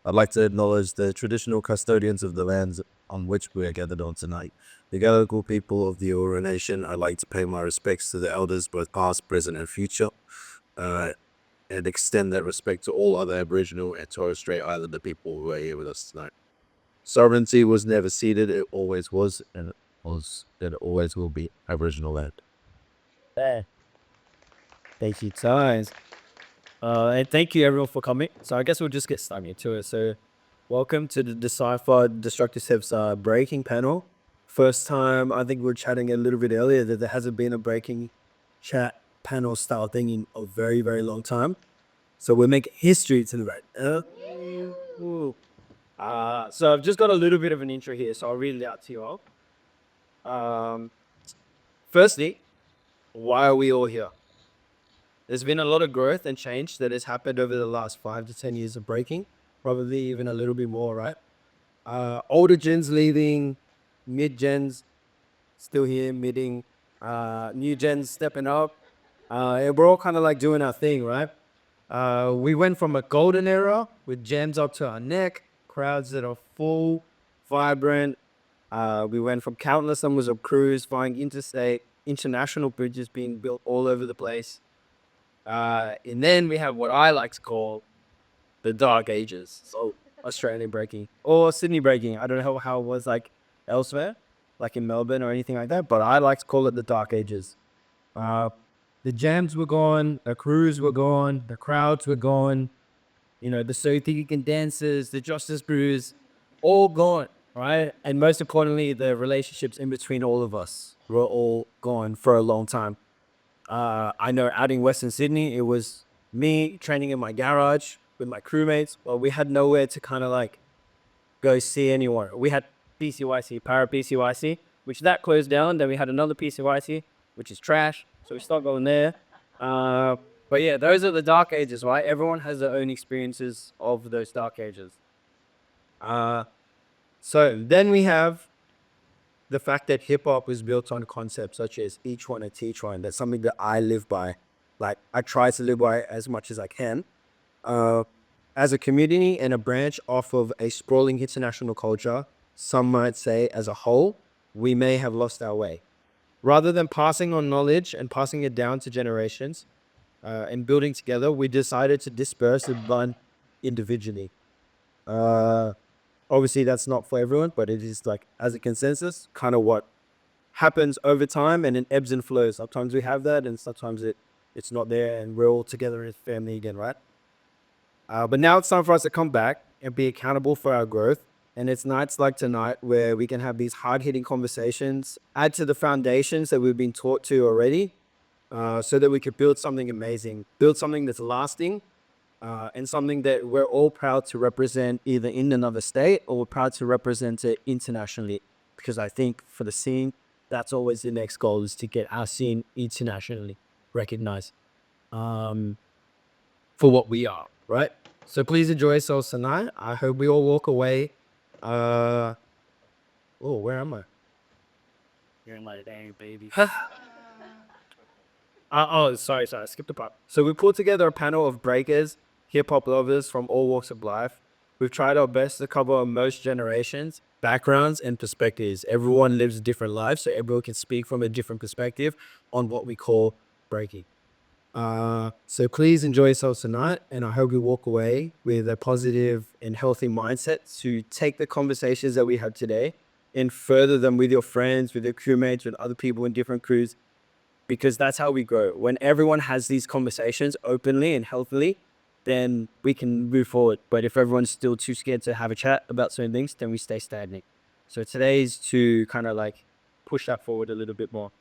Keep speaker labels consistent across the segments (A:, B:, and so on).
A: I'd like to acknowledge the traditional custodians of the lands on which we are gathered on tonight. The Gadigal people of the Eora Nation, I'd like to pay my respects to the elders, both past, present, and future, and extend that respect to all other Aboriginal and Torres Strait Islander people who are here with us tonight. Sovereignty was never ceded, it always was, and it always will be Aboriginal land.
B: There. Thank you, guys. And thank you everyone for coming. So I guess we'll just get started into it. So welcome to the Decypher Destructive Steps breaking panel. First time, I think we were chatting a little bit earlier that there hasn't been a breaking chat panel style thing in a very, very long time. So we're making history tonight. So I've just got a little bit of an intro here, so I'll read it out to you all. Firstly, why are we all here? There's been a lot of growth and change that has happened over the last 5 to 10 years of breaking, probably even a little bit more, right? Older gens leaving, mid gens still here, midding, new gens stepping up. And we're all kind of like doing our thing, right? We went from a golden era with gems up to our neck, crowds that are full, vibrant. We went from countless numbers of crews flying interstate, international bridges being built all over the place. And then we have what I like to call the dark ages. So Australian breaking or Sydney breaking. I don't know how it was like elsewhere, like in Melbourne or anything like that, but I like to call it the dark ages. The jams were gone, the crews were gone, the crowds were gone, the So Think and dancers, the Justice Brews, all gone, right? And most importantly, the relationships in between all of us were all gone for a long time. I know out in Western Sydney, it was me training in my garage with my crewmates. Well, we had nowhere to kind of like go see anyone. We had PCYC, Para PCYC, which that closed down. Then we had another PCYC, which is trash. So we stopped going there. But yeah, those are the dark ages, right? Everyone has their own experiences of those dark ages. So then we have the fact that hip hop was built on concepts such as each one and teach one. That's something that I live by. Like I try to live by as much as I can. As a community and a branch off of a sprawling international culture, some might say as a whole, we may have lost our way. Rather than passing on knowledge and passing it down to generations and building together, we decided to disperse and run individually. Obviously, that's not for everyone, but it is like as a consensus, kind of what happens over time and in ebbs and flows. Sometimes we have that, and sometimes it's not there, and we're all together as family again, right? But now it's time for us to come back and be accountable for our growth. And it's nights like tonight where we can have these hard-hitting conversations, add to the foundations that we've been taught to already, so that we could build something amazing, build something that's lasting, and something that we're all proud to represent either in another state or we're proud to represent it internationally. Because I think for the scene, that's always the next goal, is to get our scene internationally recognized for what we are, right? So please enjoy yourselves tonight. I hope we all walk away. Oh, where am I?
C: You're in my day, baby.
B: Sorry, I skipped the part. So we put together a panel of breakers, hip hop lovers from all walks of life. We've tried our best to cover most generations, backgrounds, and perspectives. Everyone lives different lives, so everyone can speak from a different perspective on what we call breaking. So please enjoy yourselves tonight, and I hope you walk away with a positive and healthy mindset to take the conversations that we had today and further them with your friends, with your crewmates, with other people in different crews, because that's how we grow. When everyone has these conversations openly and healthily, then we can move forward. But if everyone's still too scared to have a chat about certain things, then we stay stagnant. So today's to kind of like push that forward a little bit more.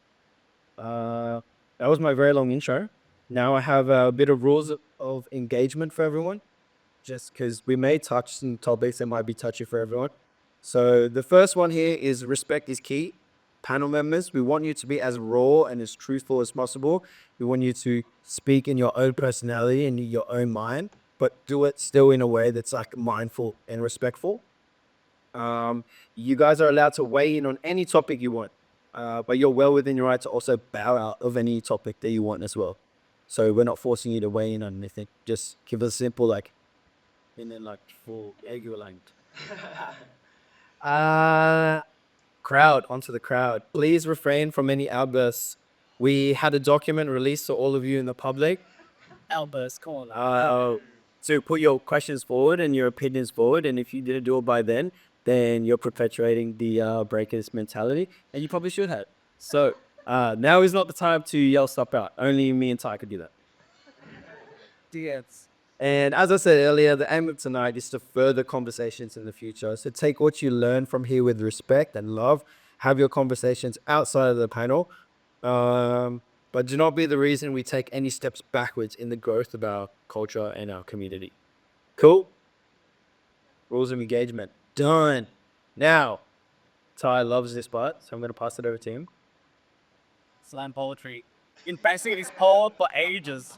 B: That was my very long intro. Now I have a bit of rules of engagement for everyone, just because we may touch some topics that might be touchy for everyone. So the first one here is respect is key. Panel members, we want you to be as raw and as truthful as possible. We want you to speak in your own personality and your own mind, but do it still in a way that's like mindful and respectful. You guys are allowed to weigh in on any topic you want, but you're well within your right to also bow out of any topic that you want as well. So we're not forcing you to weigh in on anything. Just give us a simple
C: And then like full equivalent.
B: Crowd, onto the crowd. Please refrain from any outbursts. We had a document released to all of you in the public.
C: Outburst, come on.
B: To put your questions forward and your opinions forward. And if you didn't do it by then you're perpetuating the breakers mentality, and you probably should have. So now is not the time to yell stuff out. Only me and Ty could do that.
C: Yes.
B: And as I said earlier, the aim of tonight is to further conversations in the future. So take what you learn from here with respect and love. Have your conversations outside of the panel. But do not be the reason we take any steps backwards in the growth of our culture and our community. Cool? Rules of engagement. Done. Now, Ty loves this part, so I'm going to pass it over to him.
C: Slam poetry. In basically this poem for ages.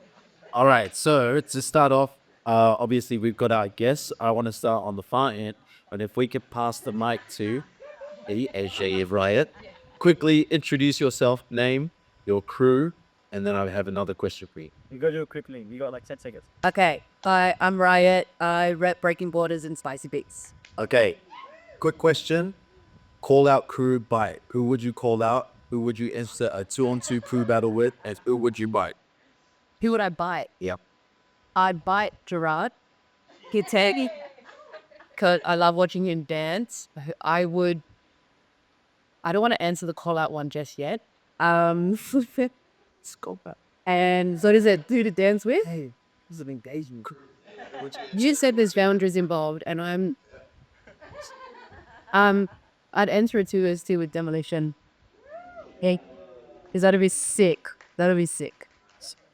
A: All right, so to start off, obviously we've got our guests. I want to start on the far end, but if we could pass the mic to AJ Riot, quickly introduce yourself, name, your crew, and then I have another question for you.
C: You go do it quickly. You got like 10 seconds.
D: Okay, I'm Riot. I rep Breaking Borders and Spicy Beats.
A: Okay, quick question. Call out crew bite. Who would you call out? Who would you enter a 2-on-2 crew battle with? And who would you bite?
D: Who would I bite?
A: Yep.
D: I'd bite Gerard. Kitegi. Cause I love watching him dance. I don't want to answer the call out one just yet.
A: Let's go back.
D: And what is it? Who to dance with?
C: Hey, this is an engagement.
D: You said there's boundaries involved, and I'd enter a 2-2 with Demolition. Hey, is that'd be sick. That'd be sick.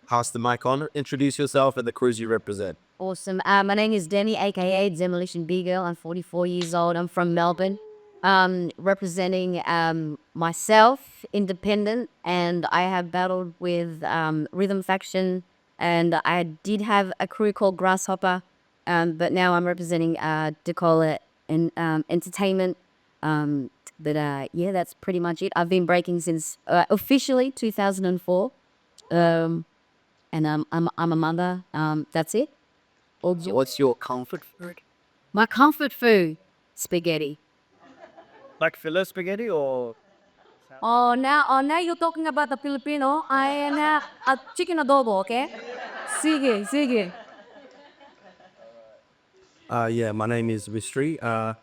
A: Pass the mic on. Introduce yourself and the crews you represent.
E: Awesome. My name is Demi, aka Demolition B Girl. I'm 44 years old. I'm from Melbourne. Representing myself, independent, and I have battled with Rhythm Faction, and I did have a crew called Grasshopper, but now I'm representing Decola and Entertainment. Yeah, that's pretty much it. I've been breaking since officially 2004. And I'm a mother. That's it.
C: So what's your comfort food?
E: My comfort food, spaghetti.
C: Like filler spaghetti or
E: Now you're talking about the Filipino. I am a chicken adobo, okay? Sige.
F: Yeah, my name is Mistery. I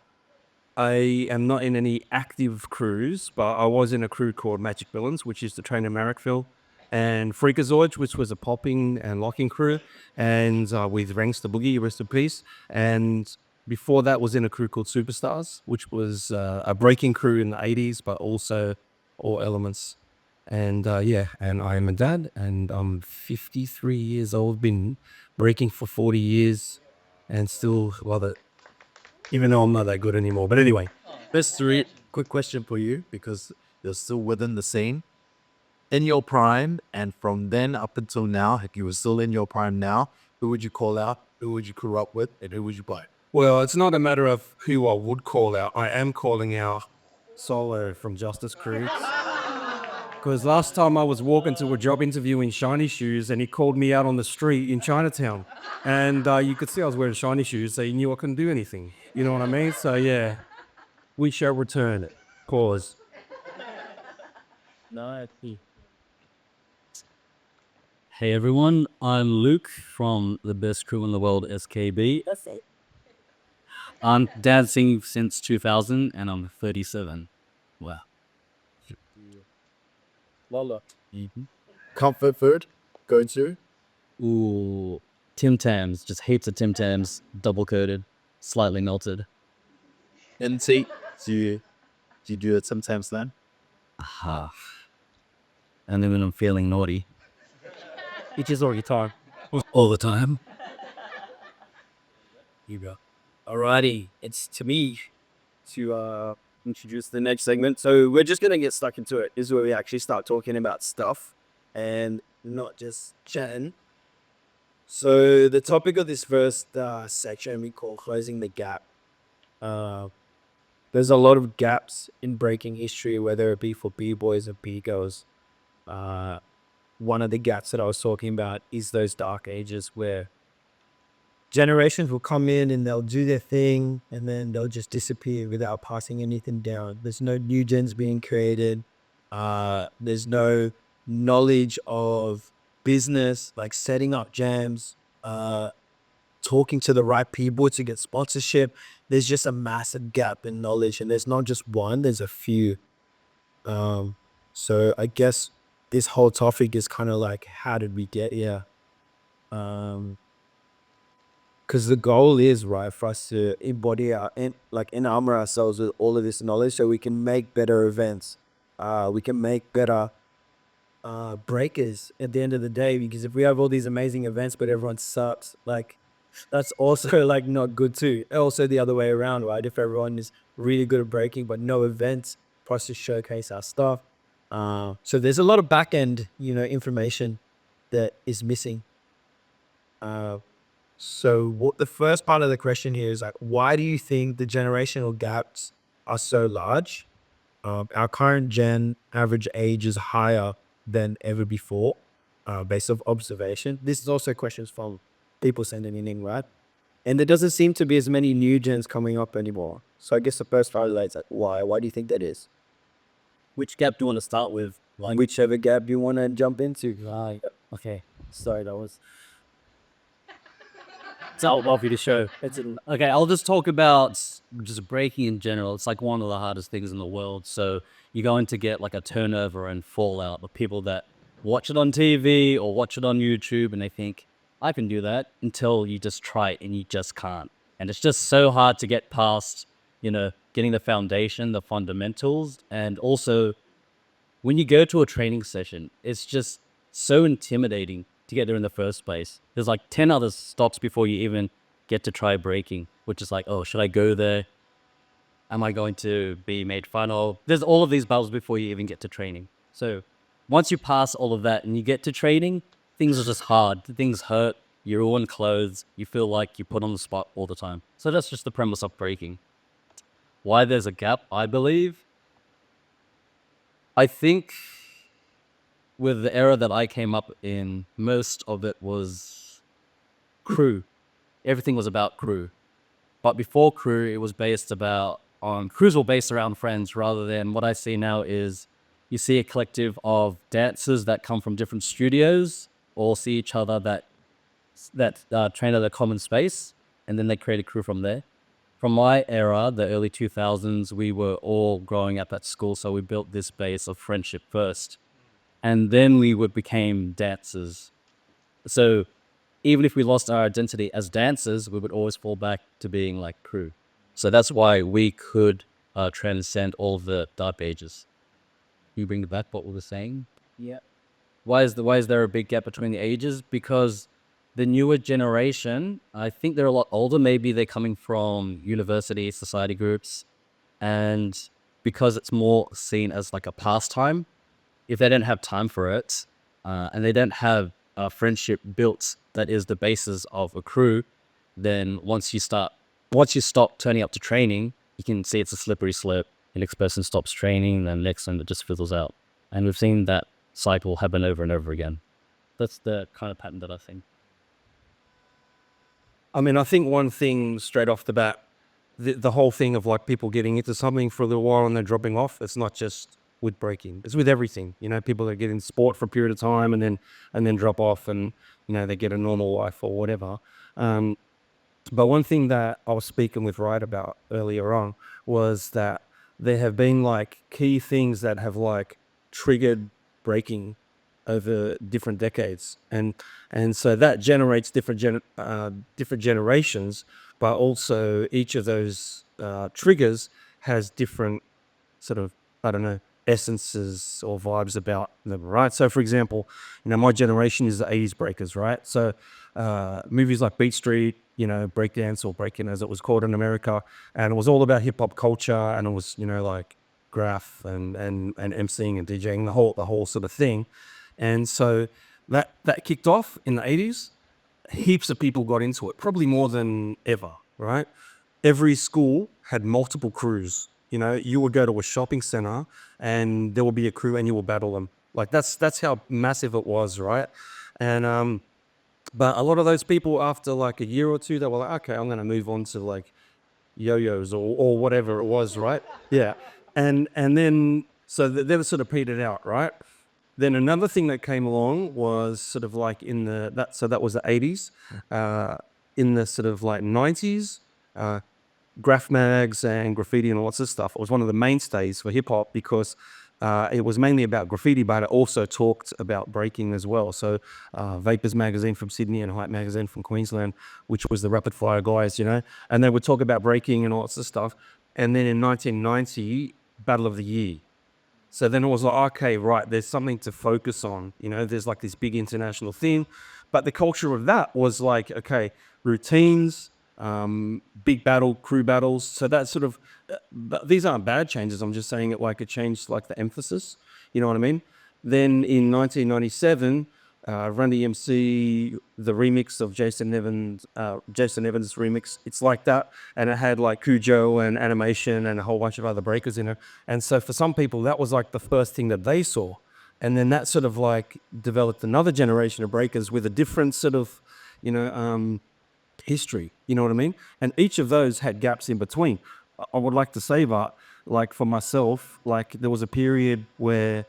F: am not in any active crews, but I was in a crew called Magic Villains, which is the trainer Marrickville, and Freakazoid, which was a popping and locking crew, and with Ranks the Boogie, rest in peace. And before that was in a crew called Superstars, which was a breaking crew in the 80s, but also all elements. And yeah, and I am a dad, and I'm 53 years old, been breaking for 40 years, and still love it, even though I'm not that good anymore. But anyway,
A: Mystery, quick question for you because you're still within the scene. In your prime, and from then up until now, if you were still in your prime now, who would you call out? Who would you crew up with? And who would you bite?
F: well, it's not a matter of who I would call out. I am calling out Solo from Justice Crews. Because last time I was walking to a job interview in shiny shoes and he called me out on the street in Chinatown. And you could see I was wearing shiny shoes, so he knew I couldn't do anything. You know what I mean? So yeah, we shall return it. Pause.
C: no?
G: Hey everyone, I'm Luke from the best crew in the world, SKB.
E: That's it.
G: I'm dancing since 2000 and I'm 37. Wow.
B: Lola.
A: Comfort food? Go to?
G: Ooh, Tim Tams, just heaps of Tim Tams, double coated, slightly melted.
A: NT? Do you do it sometimes then?
G: Aha. And then when I'm feeling naughty,
C: It is all guitar.
G: all the time.
B: You go. Alrighty, it's to me to introduce the next segment. So we're just gonna get stuck into it. This is where we actually start talking about stuff and not just chatting. So the topic of this first section we call closing the gap. There's a lot of gaps in breaking history, whether it be for b-boys or b-girls. One of the gaps that I was talking about is those dark ages where generations will come in and they'll do their thing and then they'll just disappear without passing anything down. There's no new gens being created. There's no knowledge of business, like setting up jams, talking to the right people to get sponsorship. There's just a massive gap in knowledge, and there's not just one, there's a few. So I guess this whole topic is kind of like, how did we get here? Because the goal is, right, for us to embody enarmor ourselves with all of this knowledge so we can make better events. We can make better breakers at the end of the day, because if we have all these amazing events but everyone sucks, like, that's also like not good too. Also the other way around, right? If everyone is really good at breaking but no events for us to showcase our stuff. So there's a lot of back end, information that is missing. So what the first part of the question here is like, why do you think the generational gaps are so large? Our current gen average age is higher than ever before, based off observation. This is also questions from people sending in, right? And there doesn't seem to be as many new gens coming up anymore. So I guess the first part is like, why? Why do you think that is?
G: Which gap do you want to start with? Like,
B: Whichever gap you want to jump into.
G: right. Okay. Sorry, that was. It's not off you to show. Okay, I'll just talk about just breaking in general. It's like one of the hardest things in the world. So you're going to get like a turnover and fallout of people that watch it on TV or watch it on YouTube and they think, I can do that, until you just try it and you just can't. And it's just so hard to get past, getting the foundation, the fundamentals. And also, when you go to a training session, it's just so intimidating to get there in the first place. There's like 10 other stops before you even get to try breaking, which is like, oh, should I go there? Am I going to be made fun of? There's all of these battles before you even get to training. So once you pass all of that and you get to training, things are just hard. Things hurt. You're all in clothes. You feel like you're put on the spot all the time. So that's just the premise of breaking. Why there's a gap, I believe. I think with the era that I came up in, most of it was crew. Everything was about crew. But before crew, it was based crews were based around friends, rather than what I see now is you see a collective of dancers that come from different studios, all see each other that train at a common space, and then they create a crew from there. From my era, the early 2000s, we were all growing up at school, so we built this base of friendship first. And then we became dancers. So even if we lost our identity as dancers, we would always fall back to being like crew. So that's why we could transcend all the dark ages. You bring back what we were saying?
C: Yeah.
G: Why is there a big gap between the ages? Because the newer generation, I think they're a lot older. Maybe they're coming from university, society groups, and because it's more seen as like a pastime, if they don't have time for it, and they don't have a friendship built that is the basis of a crew, then once you stop turning up to training, you can see it's a slippery slope. The next person stops training, then next one it just fizzles out. And we've seen that cycle happen over and over again. That's the kind of pattern that I think.
F: I mean, I think one thing straight off the bat, the whole thing of like people getting into something for a little while and then dropping off, it's not just with breaking, it's with everything. People that get in sport for a period of time and then drop off and, they get a normal life or whatever. But one thing that I was speaking with Riot about earlier on was that there have been like key things that have like triggered breaking over different decades, and so that generates different generations, but also each of those triggers has different sort of, I don't know, essences or vibes about them, right? So for example, my generation is the 80s breakers, right? So movies like Beat Street, breakdance, or breaking as it was called in America, and it was all about hip hop culture, and it was like graph and emceeing and DJing, the whole sort of thing. And so that kicked off in the 80s. Heaps of people got into it, probably more than ever, right? Every school had multiple crews. You would go to a shopping center and there will be a crew and you will battle them. Like that's how massive it was, right? And But a lot of those people, after like a year or two, they were like, okay, I'm going to move on to like yo-yos or whatever it was, right? Yeah. And then, so they were sort of petered out, right? Then another thing that came along was sort of like that was the 80s. In the sort of like 90s, graph mags and graffiti and lots of stuff. It was one of the mainstays for hip hop because it was mainly about graffiti, but it also talked about breaking as well. So Vapors magazine from Sydney and Hype magazine from Queensland, which was the rapid fire guys, and they would talk about breaking and all sorts of stuff. And then in 1990, Battle of the Year. So then it was like, okay, right, there's something to focus on. There's like this big international thing. But the culture of that was like, okay, routines, big battle, crew battles. So that sort of, but these aren't bad changes. I'm just saying it changed like the emphasis. You know what I mean? Then in 1997, Run DMC, the remix of Jason Evans' remix, it's like that. And it had like Cujo and animation and a whole bunch of other breakers in it. And so for some people, that was like the first thing that they saw. And then that sort of like developed another generation of breakers with a different sort of, history. You know what I mean? And each of those had gaps in between. I would like to say that, like for myself, like there was a period where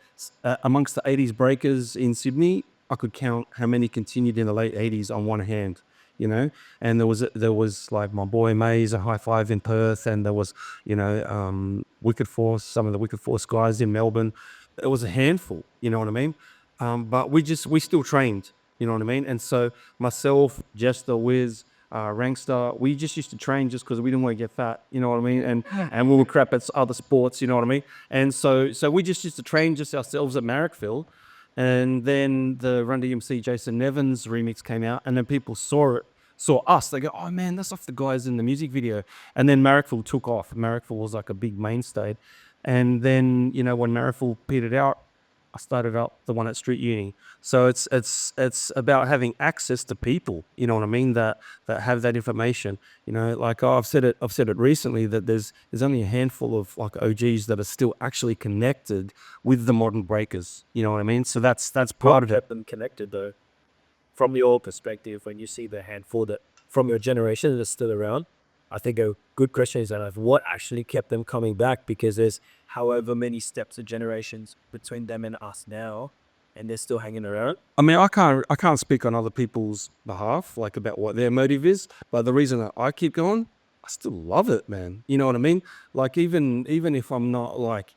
F: amongst the 80s breakers in Sydney, I could count how many continued in the late 80s on one hand, and there was like my boy Maze, a high five in Perth, and there was, Wicked Force, some of the Wicked Force guys in Melbourne. It was a handful, you know what I mean? But we still trained, you know what I mean? And so myself, Jester, Wiz, Rangstar, we just used to train just because we didn't want to get fat, you know what I mean? And we were crap at other sports, you know what I mean? And so we just used to train just ourselves at Marrickville. And then the Run DMC Jason Evans remix came out, and then people saw us. They go, oh man, that's like the guys in the music video. And then Marrickville took off. Marrickville was like a big mainstay. And then, when Marrickville petered out, I started up the one at Street Uni. So it's about having access to people, you know what I mean, that have that information. Like I've said it recently that there's only a handful of like OGs that are still actually connected with the modern breakers. You know what I mean? So that's part of it.
B: Kept them connected though, from your perspective, when you see the handful that from your generation that is still around. I think a good question is that what actually kept them coming back, because there's however many steps of generations between them and us now, and they're still hanging around.
F: I mean, I can't speak on other people's behalf, like about what their motive is. But the reason that I keep going, I still love it, man. You know what I mean? Like even if I'm not like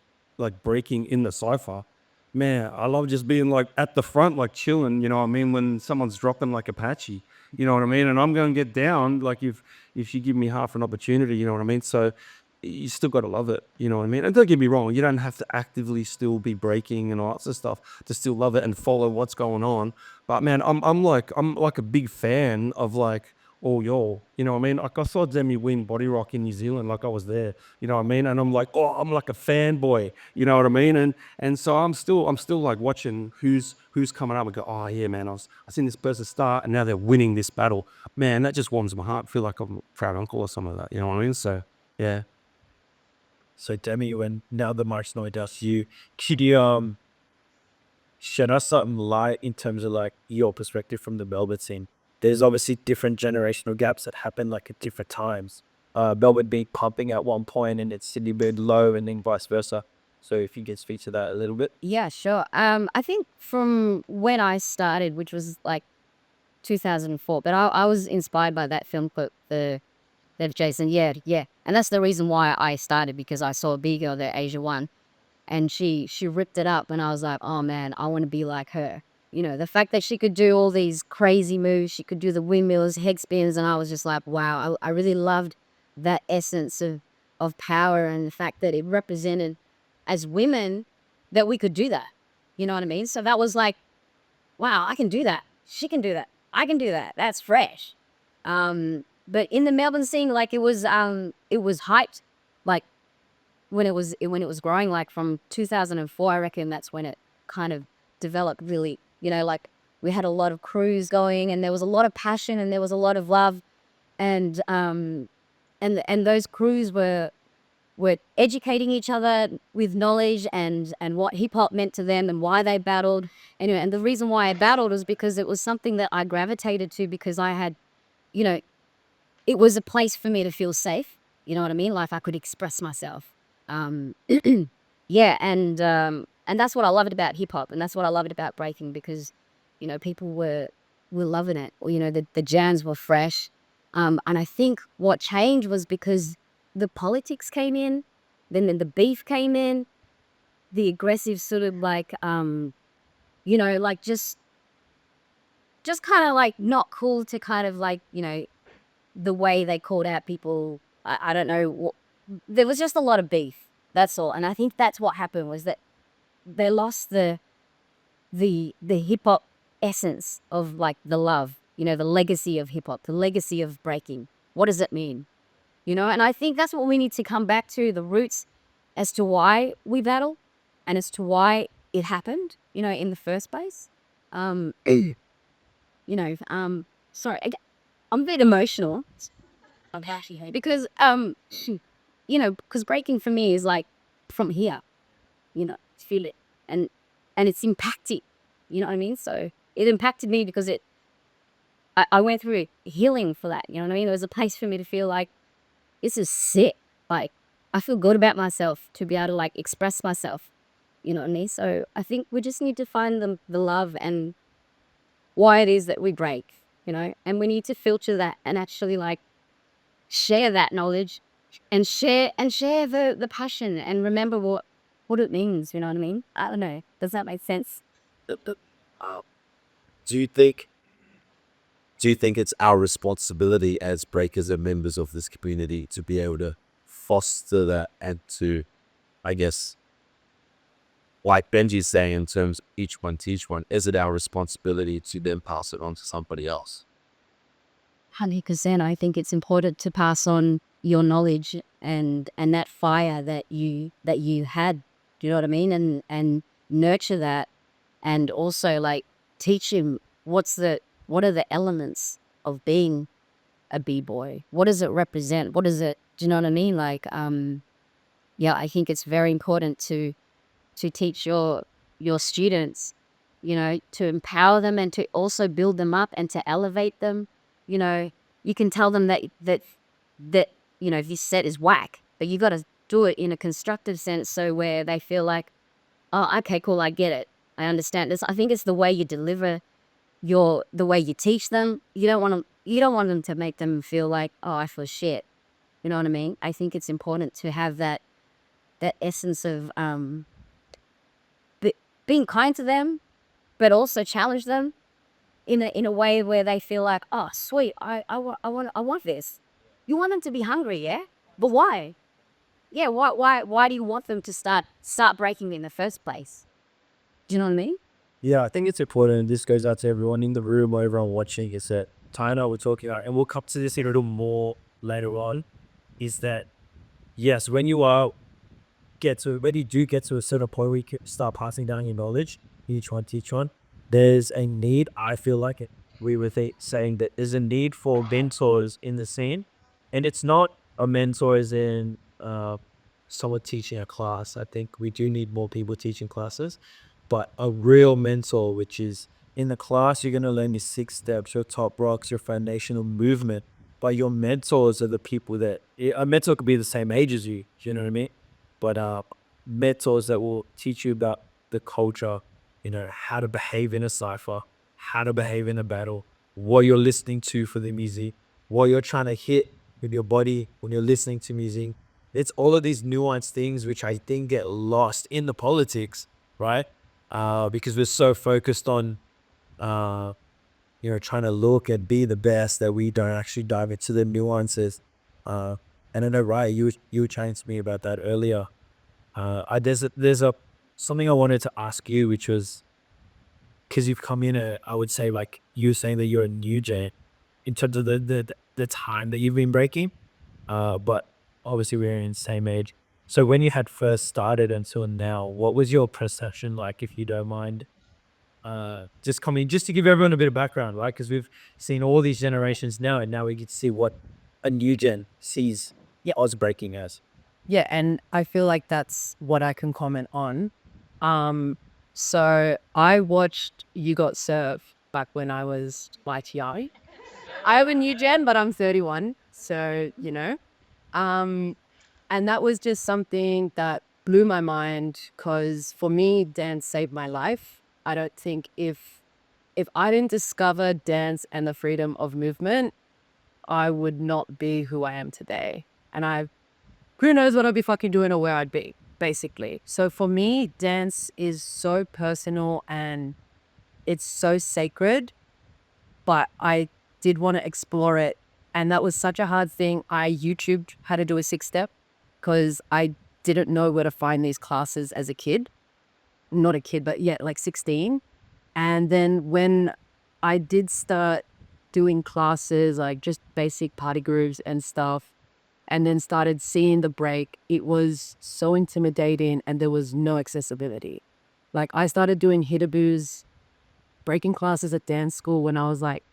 F: breaking in the cipher, man, I love just being like at the front, like chilling. You know what I mean? When someone's dropping like Apache, you know what I mean? And I'm going to get down. Like if you give me half an opportunity, you know what I mean? So you still got to love it, you know what I mean? And don't get me wrong, you don't have to actively still be breaking and all that sort of stuff to still love it and follow what's going on. But man, I'm like a big fan of like all y'all, you know what I mean? Like I saw Demi win Body Rock in New Zealand, like I was there, you know what I mean? And I'm like, oh, I'm like a fanboy, you know what I mean? And so I'm still like watching who's coming up and go, oh yeah, man, I seen this person start and now they're winning this battle. Man, that just warms my heart. I feel like I'm a proud uncle or something like that, you know what I mean? So yeah.
B: So Demi, when now the mic's not us, could you shed us some light in terms of like your perspective from the Melbourne scene? There's obviously different generational gaps that happen like at different times. Melbourne being pumping at one point and it's Sydney being low, and then vice versa. So if you could speak to that a little bit.
E: Yeah, sure. I think from when I started, which was like 2004, but I was inspired by that film clip, the Jason. Yeah. And that's the reason why I started, because I saw a big girl there, Asia One, and she ripped it up, and I was like, oh man, I want to be like her. The fact that she could do all these crazy moves, she could do the windmills, hex spins, and I was just like, wow, I really loved that essence of power, and the fact that it represented as women that we could do that. You know what I mean? So that was like, wow, I can do that. She can do that. I can do that. That's fresh. But in the Melbourne scene, like it was hyped, like when it was growing, like from 2004, I reckon that's when it kind of developed really, like we had a lot of crews going, and there was a lot of passion, and there was a lot of love, and those crews were were educating each other with knowledge and what hip hop meant to them and why they battled. Anyway, and the reason why I battled was because it was something that I gravitated to because I had, you know, it was a place for me to feel safe. You know what I mean? Like I could express myself. Yeah, and that's what I loved about hip hop, and that's what I loved about breaking because, you know, people were loving it. Or, you know, the jams were fresh. And I think what changed was because the politics came in, then the beef came in, the aggressive sort of like you know, like just kind of like not cool to kind of like, you know, the way they called out people. I don't know what, there was just a lot of beef. That's all. And I think that's what happened was that they lost the hip hop essence of like the love, you know, the legacy of hip hop, the legacy of breaking. What does it mean? You know, and I think that's what we need to come back to, the roots as to why we battle and as to why it happened, you know, in the first place. You know, sorry, I'm a bit emotional. I'm actually because you know, because breaking for me is like from here, you know, feel it and it's impacting. You know what I mean? So it impacted me because I went through healing for that. You know what I mean? It was a place for me to feel like this is sick. Like I feel good about myself to be able to like express myself. You know what I mean? So I think we just need to find the love and why it is that we break. You know, and we need to filter that and actually like share that knowledge and share the passion and remember what it means. You know what I mean? I don't know. Does that make sense?
A: Do you think it's our responsibility as breakers and members of this community to be able to foster that and to, I guess, like Benji's saying in terms of each one teach one, is it our responsibility to then pass it on to somebody else?
E: 100%. I think it's important to pass on your knowledge and that fire that you had. Do you know what I mean? And nurture that, and also like teach him what are the elements of being a b-boy. What does it represent? What is it? Do you know what I mean? Like yeah, I think it's very important to teach your students, you know, to empower them and to also build them up and to elevate them. You know, you can tell them that you know, this set is whack, but you got to do it in a constructive sense, so where they feel like, oh, okay, cool, I get it, I understand this. I think it's the way you deliver the way you teach them. You don't want them to make them feel like, oh, I feel shit. You know what I mean? I think it's important to have that essence of being kind to them, but also challenge them in a way where they feel like, oh, sweet, I want this. You want them to be hungry, yeah? But why? Yeah, why do you want them to start breaking in the first place? Do you know what I mean?
B: Yeah, I think it's important. This goes out to everyone in the room or everyone watching. Is that Tai and I were talking about, and we'll come to this a little more later on. Is that yes, when you do get to a certain point where you can start passing down your knowledge, each one teach one, there's a need. I feel like it. We were saying that there's a need for mentors in the scene, and it's not a mentor as in someone teaching a class. I think we do need more people teaching classes, but a real mentor, which is in the class, you're gonna learn your 6 steps, your top rocks, your foundational movement. But your mentors are the people that a mentor could be the same age as you. You know what I mean? But mentors that will teach you about the culture, you know, how to behave in a cipher, how to behave in a battle, what you're listening to for the music, what you're trying to hit with your body when you're listening to music. It's all of these nuanced things which I think get lost in the politics, right? Because we're so focused on, you know, trying to look and be the best that we don't actually dive into the nuances. And I know, Riot, you were chatting to me about that earlier. There's something I wanted to ask you, which was because you've come in I would say like you saying that you're a new gen in terms of the time that you've been breaking. But obviously we're in the same age. So when you had first started until now, what was your perception like, if you don't mind? Just coming, just to give everyone a bit of background, right? Because we've seen all these generations now, and now we get to see what a new gen sees Oz breaking as.
D: Yeah, and I feel like that's what I can comment on. So I watched You Got Served back when I was quite young. I have a new gen, but I'm 31, so and that was just something that blew my mind because for me, dance saved my life. I don't think if I didn't discover dance and the freedom of movement, I would not be who I am today. And who knows what I'd be fucking doing or where I'd be, basically. So for me, dance is so personal and it's so sacred, but I did want to explore it. And that was such a hard thing. I YouTubed how to do a 6-step because I didn't know where to find these classes as a kid. Not a kid, but yeah, like 16. And then when I did start doing classes, like just basic party grooves and stuff, and then started seeing the break, it was so intimidating and there was no accessibility. Like I started doing hitaboos, breaking classes at dance school when I was like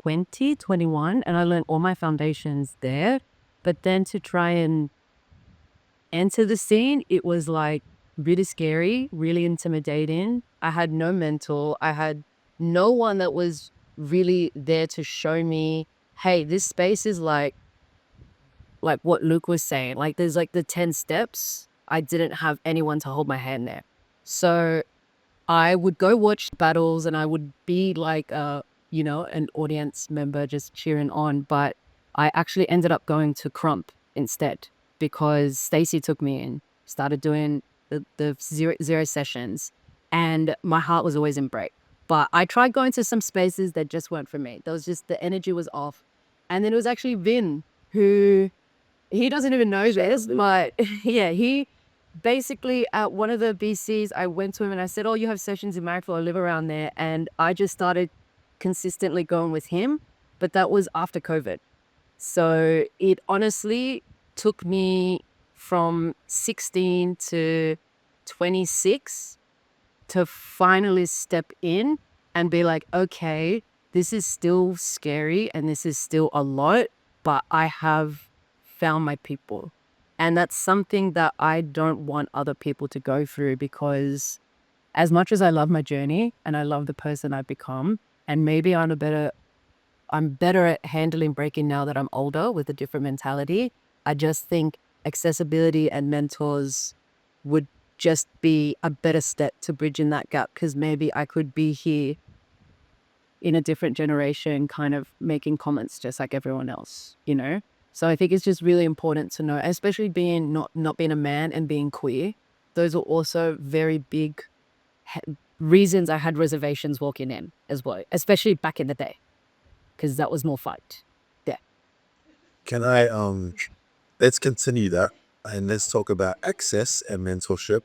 D: 20, 21, and I learned all my foundations there. But then to try and enter the scene, it was like really scary, really intimidating. I had no mentor. I had no one that was really there to show me, hey, this space is like what Luke was saying. Like there's like the 10 steps. I didn't have anyone to hold my hand there. So I would go watch battles and I would be like an audience member just cheering on. But I actually ended up going to Crump instead because Stacy took me in, started doing the zero sessions, and my heart was always in break. But I tried going to some spaces that just weren't for me. There was just the energy was off. And then it was actually Vin who he doesn't even know this, but yeah, he basically at one of the BCs, I went to him and I said, "Oh, you have sessions in Marrickville, I live around there." And I just started consistently going with him, but that was after COVID. So it honestly took me from 16 to 26 to finally step in and be like, okay, this is still scary and this is still a lot, but I have found my people. And that's something that I don't want other people to go through because as much as I love my journey and I love the person I've become, and maybe I'm better at handling breaking now that I'm older with a different mentality. I just think accessibility and mentors would just be a better step to bridging that gap because maybe I could be here in a different generation kind of making comments just like everyone else, So I think it's just really important to know, especially being not being a man and being queer. Those are also very big reasons I had reservations walking in as well, especially back in the day, because that was more fight. Yeah.
A: Can I let's continue that and let's talk about access and mentorship.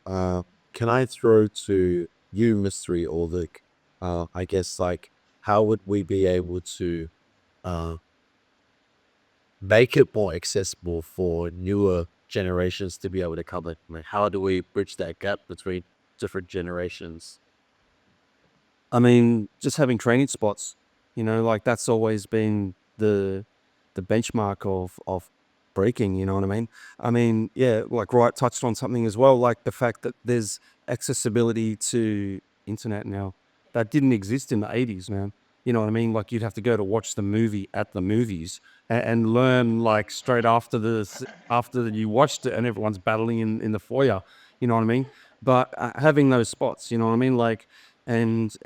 A: Can I throw to you, Mystery, or Luke? I guess like how would we be able to uh make it more accessible for newer generations to be able to come in? Like, how do we bridge that gap between different generations?
F: I mean, just having training spots, like that's always been the benchmark of breaking, you know what I mean? I mean, yeah, like Riot touched on something as well, like the fact that there's accessibility to internet now. That didn't exist in the 80s, man. You know what I mean? Like you'd have to go to watch the movie at the movies and learn like straight after you watched it and everyone's battling in the foyer, you know what I mean? But having those spots, you know what I mean? Like and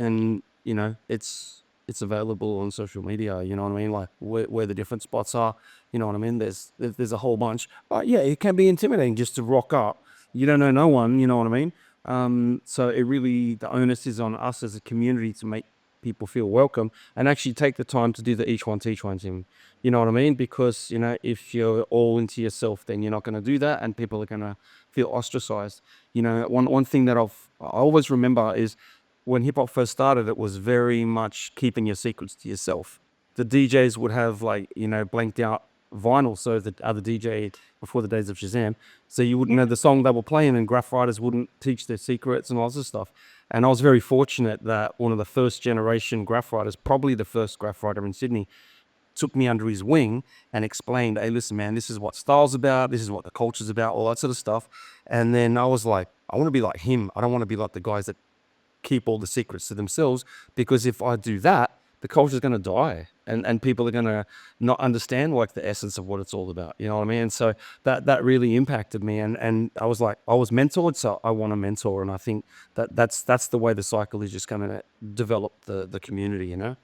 F: it's available on social media, you know what I mean, like where the different spots are, you know what I mean. There's a whole bunch, but yeah, it can be intimidating just to rock up. You don't know no one, you know what I mean. So it really, the onus is on us as a community to make people feel welcome and actually take the time to do the each one teach one thing, you know what I mean, because if you're all into yourself, then you're not going to do that and people are going to feel ostracized. One thing that I always remember is when hip hop first started, it was very much keeping your secrets to yourself. The DJs would have blanked out vinyl, so the other DJ before the days of Shazam, so you wouldn't know the song they were playing, and graph writers wouldn't teach their secrets and all this stuff. And I was very fortunate that one of the first generation graph writers, probably the first graph writer in Sydney, took me under his wing and explained, hey, listen, man, this is what style's about. This is what the culture's about, all that sort of stuff. And then I was like, I want to be like him. I don't want to be like the guys that keep all the secrets to themselves, because if I do that, the culture's going to die, and people are going to not understand like the essence of what it's all about. You know what I mean? So that really impacted me, and I was like, I was mentored, so I want to mentor, and I think that's the way the cycle is just going to develop the community. You know?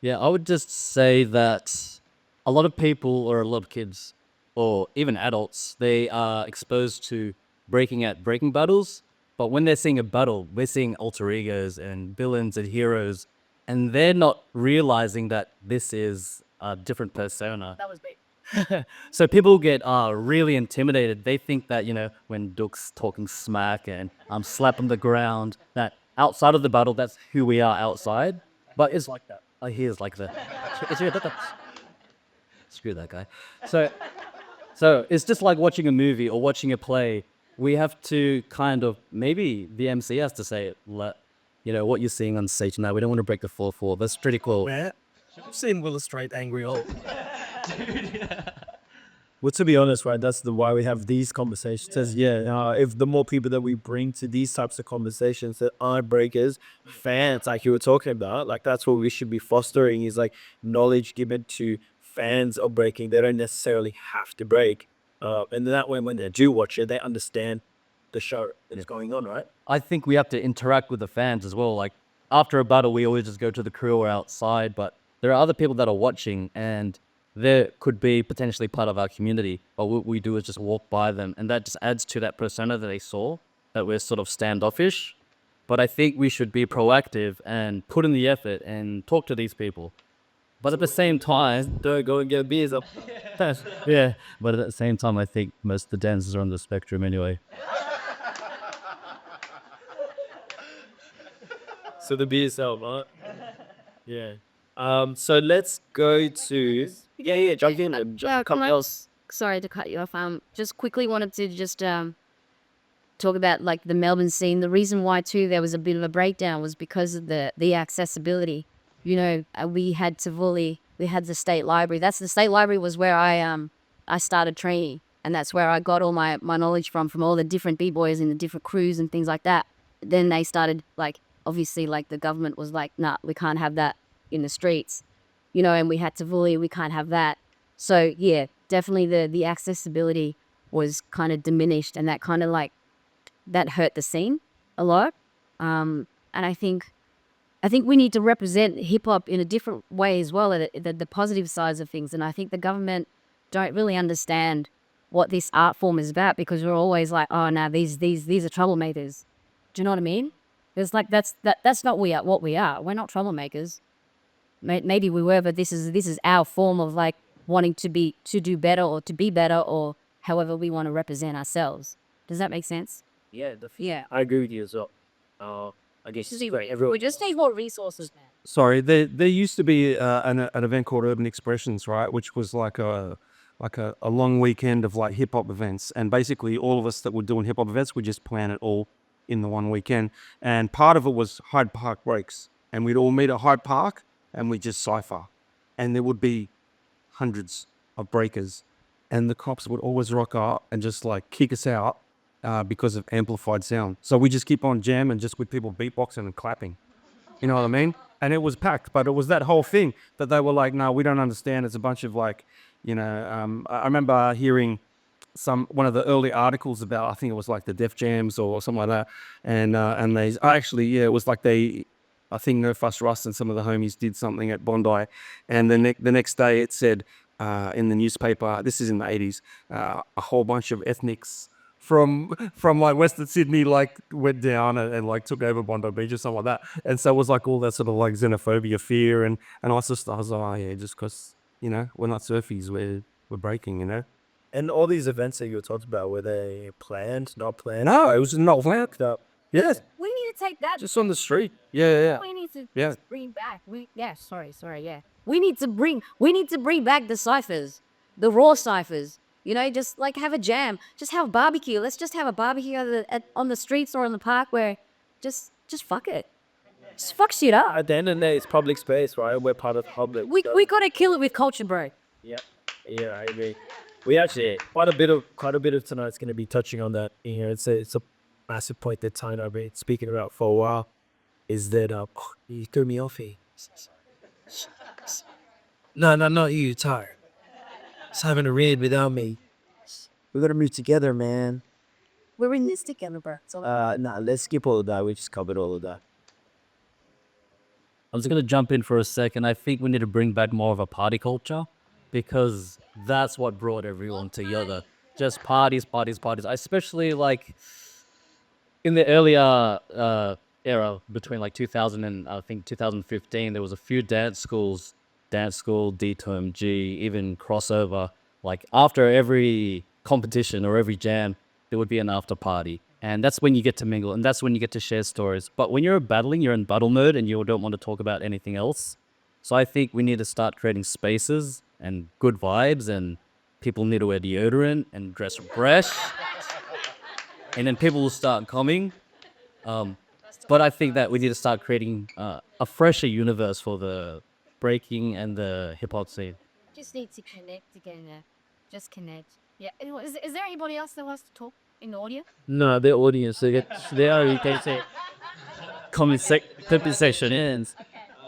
G: Yeah, I would just say that a lot of people or a lot of kids or even adults, they are exposed to breaking at breaking battles. But when they're seeing a battle, we're seeing alter egos and villains and heroes, and they're not realizing that this is a different persona.
D: That was me.
G: So people get really intimidated. They think that, when Duke's talking smack and I'm slapping the ground, that outside of the battle, that's who we are outside. But it's like that. He is like that. Screw that guy. So it's just like watching a movie or watching a play. We have to kind of, maybe the MC has to say, what you're seeing on stage now, we don't want to break the 4-4. That's pretty cool.
B: Where? I've seen Will Straight angry all. Well, to be honest, right, that's why we have these conversations. If the more people that we bring to these types of conversations that aren't breakers, fans, like you were talking about, like that's what we should be fostering, is like knowledge given to fans of breaking. They don't necessarily have to break. And that way, when they do watch it, they understand the show that's going on, right?
G: I think we have to interact with the fans as well. Like after a battle, we always just go to the crew or outside, but there are other people that are watching, and they could be potentially part of our community. But what we do is just walk by them, and that just adds to that persona that they saw, that we're sort of standoffish. But I think we should be proactive and put in the effort and talk to these people. But at the same time,
B: Don't go and get beers up.
G: yeah. But at the same time, I think most of the dancers are on the spectrum anyway.
B: So the beers help, right? Yeah. So let's go to jump in and
E: Can I- Sorry to cut you off. Just quickly wanted to just talk about like the Melbourne scene. The reason why too there was a bit of a breakdown was because of the accessibility. We had Tivoli, we had the State Library. The State Library was where I started training, and that's where I got all my knowledge from all the different b-boys and the different crews and things like that. Then they started, like, obviously, like the government was like, nah, we can't have that in the streets, and we had Tivoli, we can't have that. So yeah, definitely the accessibility was kind of diminished, and that kind of like that hurt the scene a lot. And I think we need to represent hip hop in a different way as well, the positive sides of things. And I think the government don't really understand what this art form is about, because we're always like, oh no, these are troublemakers. Do you know what I mean? It's like that's not what we are. We're not troublemakers. Maybe we were, but this is our form of like wanting to do better or to be better, or however we want to represent ourselves. Does that make sense?
B: yeah,
E: Yeah.
B: I agree with you as well. I guess it's great. Everyone.
D: We just need more resources, man.
F: Sorry, there used to be an event called Urban Expressions, right, which was like a long weekend of like hip hop events, and basically all of us that were doing hip hop events would just plan it all in the one weekend. And part of it was Hyde Park breaks, and we'd all meet at Hyde Park and we'd just cipher, and there would be hundreds of breakers, and the cops would always rock up and just like kick us out because of amplified sound. So we just keep on jamming just with people beatboxing and clapping. You know what I mean? And it was packed, but it was that whole thing that they were like, no, we don't understand. It's a bunch of like, I remember hearing one of the early articles about, I think it was like the Def Jams or something like that. And it was like I think No Fuss Rust and some of the homies did something at Bondi. And the next day it said in the newspaper, this is in the 80s, a whole bunch of ethnics from like Western Sydney like went down and like took over Bondi Beach or something like that. And so it was like all that sort of like xenophobia, fear, and I was just, oh yeah, just because we're not surfies, we're breaking,
B: And all these events that you talked about, were they planned, not planned?
F: No, it was not planned.
B: Up.
F: Yes,
D: We need to take that.
F: just on the street. Yeah.
D: We need to
F: Yeah.
D: bring back. Sorry. Yeah.
E: We need to bring back the ciphers, the raw ciphers. Just like have a jam, just have a barbecue. Let's just have a barbecue on the streets or in the park where just fuck it.
D: Just fuck shit up.
B: At the end of the day, it's public space, right? We're part of the public.
D: We gotta kill it with culture, bro.
B: Yeah, I agree. We actually quite a bit of tonight's going to be touching on that in here. It's a massive point that Tai and I've been speaking about for a while. Is that you threw me off here? No, not you, Tai. It's having a read without me. We gotta move together, man.
D: We're in this together, bro. So
B: Nah, let's skip all of that. We just covered all of that.
G: I'm just gonna jump in for a second. I think we need to bring back more of a party culture because that's what brought everyone together. Just parties, parties, parties. Especially like in the earlier era between like 2000 and I think 2015, there was a few dance schools, dance school, D-Term G, even crossover. Like after every competition or every jam, there would be an after party. And that's when you get to mingle and that's when you get to share stories. But when you're battling, you're in battle mode and you don't want to talk about anything else. So I think we need to start creating spaces and good vibes and people need to wear deodorant and dress fresh. And then people will start coming. But I think that we need to start creating a fresher universe for the breaking and the hip hop scene.
E: Just need to connect again. Just connect. Yeah. Anyway, is there anybody else that wants to talk in the audience?
B: No, the audience, they already they say.
G: Comment section ends.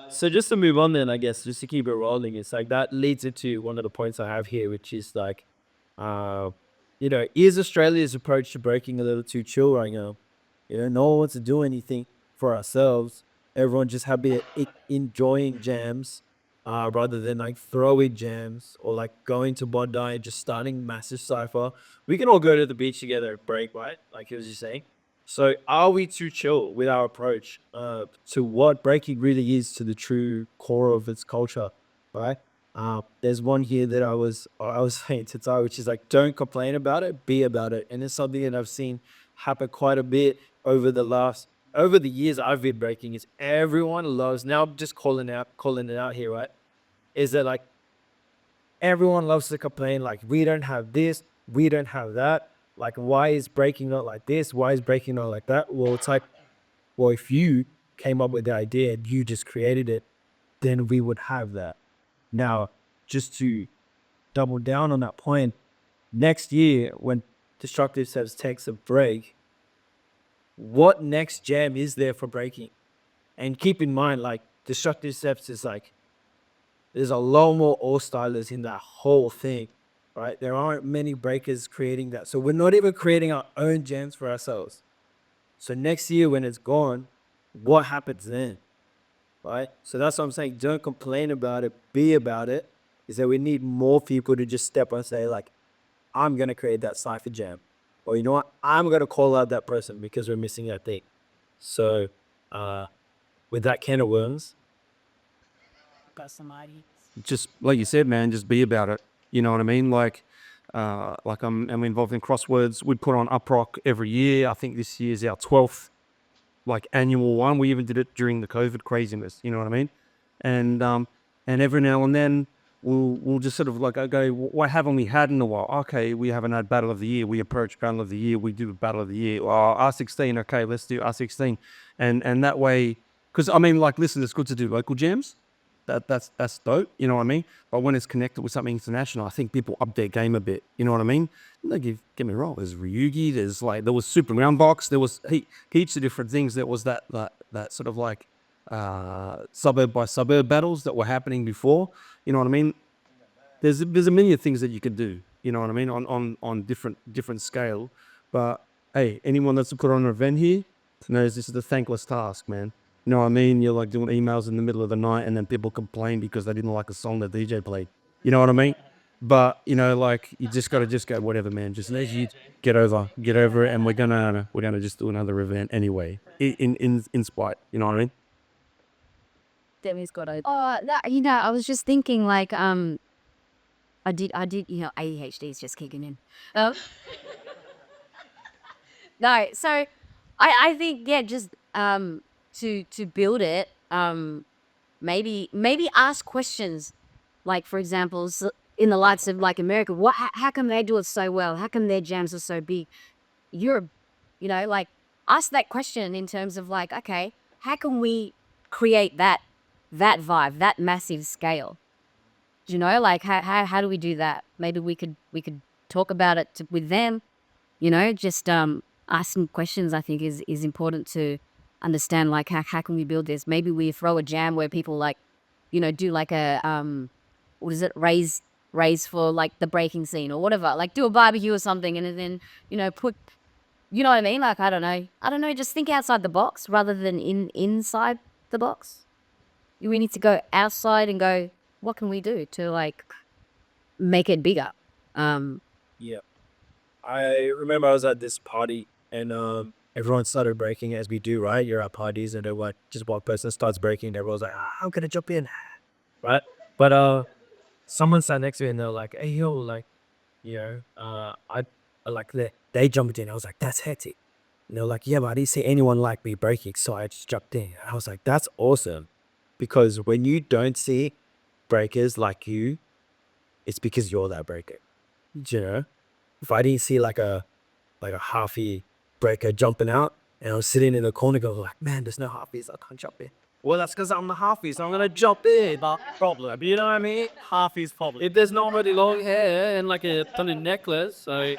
B: So just to move on then, I guess, just to keep it rolling, it's like that leads into one of the points I have here, which is like, is Australia's approach to breaking a little too chill right now? No one wants to do anything for ourselves. Everyone just happy enjoying jams, rather than like throwing jams or like going to Bondi and just starting massive cipher. We can all go to the beach together, break, right? Like he was just saying. So are we too chill with our approach to what breaking really is, to the true core of its culture, right? There's one here that I was saying to Tai, which is like, don't complain about it, be about it. And it's something that I've seen happen quite a bit over the years I've been breaking. Is everyone loves, now I'm just calling it out here, right? Is that like everyone loves to complain, like we don't have this, we don't have that. Like, why is breaking not like this? Why is breaking not like that? Well, it's like, well, if you came up with the idea and you just created it, then we would have that. Now, just to double down on that point, next year when Destructive Steps takes a break, what next jam is there for breaking? And keep in mind, like, Destructive Steps is like, there's a lot more all-stylers in that whole thing, right? There aren't many breakers creating that. So we're not even creating our own jams for ourselves. So next year when it's gone, what happens then, right? So that's what I'm saying. Don't complain about it, be about it. Is that we need more people to just step up and say like, I'm going to create that cypher jam. Or you know what? I'm going to call out that person because we're missing that thing. So with that can of worms,
D: got some ideas.
F: Just like you said, man, just be about it. You know what I mean? Like I'm involved in crosswords. We put on Uprock every year. I think this year's our 12th like annual one. We even did it during the COVID craziness. You know what I mean? And every now and then we'll just sort of like, okay, what haven't we had in a while? Okay, we haven't had Battle of the Year. We approach Battle of the Year. We do Battle of the Year. Well, R16. Okay, let's do R16. And that way, because I mean, like, listen, it's good to do local jams. That's dope, you know what I mean? But when it's connected with something international, I think people up their game a bit, you know what I mean? Like, get me wrong, there's Ryugi, there was Super Round Box, there was heaps of different things. There was that sort of like suburb by suburb battles that were happening before, you know what I mean? There's a million things that you could do, you know what I mean, on different scale. But hey, anyone that's put on an event here knows this is a thankless task, man. You know what I mean? You're like doing emails in the middle of the night and then people complain because they didn't like a song the DJ played. You know what I mean? But, you know, like, you just got to go, whatever, man. Just let you get over it, and we're gonna just do another event anyway, in spite. You know what I mean?
D: Demi's got a
E: I was just thinking like, I did, ADHD is just kicking in. No, so I think, yeah, just, to build it, maybe ask questions, like, for example, in the likes of like America, how come they do it so well? How come their jams are so big? Europe, like, ask that question in terms of like, okay, how can we create that vibe, that massive scale. Do you know, like how do we do that? Maybe we could talk about it with them. You know, just asking questions. I think is important to understand. Like how can we build this? Maybe we throw a jam where people like, you know, do like a what is it, raise for like the breaking scene or whatever. Like do a barbecue or something, and then you know put. You know what I mean? Like I don't know. Just think outside the box rather than inside the box. We need to go outside and go, what can we do to like make it bigger?
B: Yeah. I remember I was at this party and everyone started breaking as we do, right? You're at parties and everyone, just one person starts breaking and everyone's like, I'm gonna jump in. Right? But someone sat next to me and they're like, hey yo, like, you know, I like they jumped in. I was like, that's hectic. And they're like, yeah, but I didn't see anyone like me breaking, so I just jumped in. I was like, that's awesome. Because when you don't see breakers like you, it's because you're that breaker. You know? If I didn't see like a halfie breaker jumping out and I was sitting in the corner going like, man, there's no halfies, I can't jump in. Well, that's because I'm the halfie, so I'm gonna jump in.
C: Problem. You know what I mean? Half his problem.
B: If there's not really long hair and like a tiny necklace, so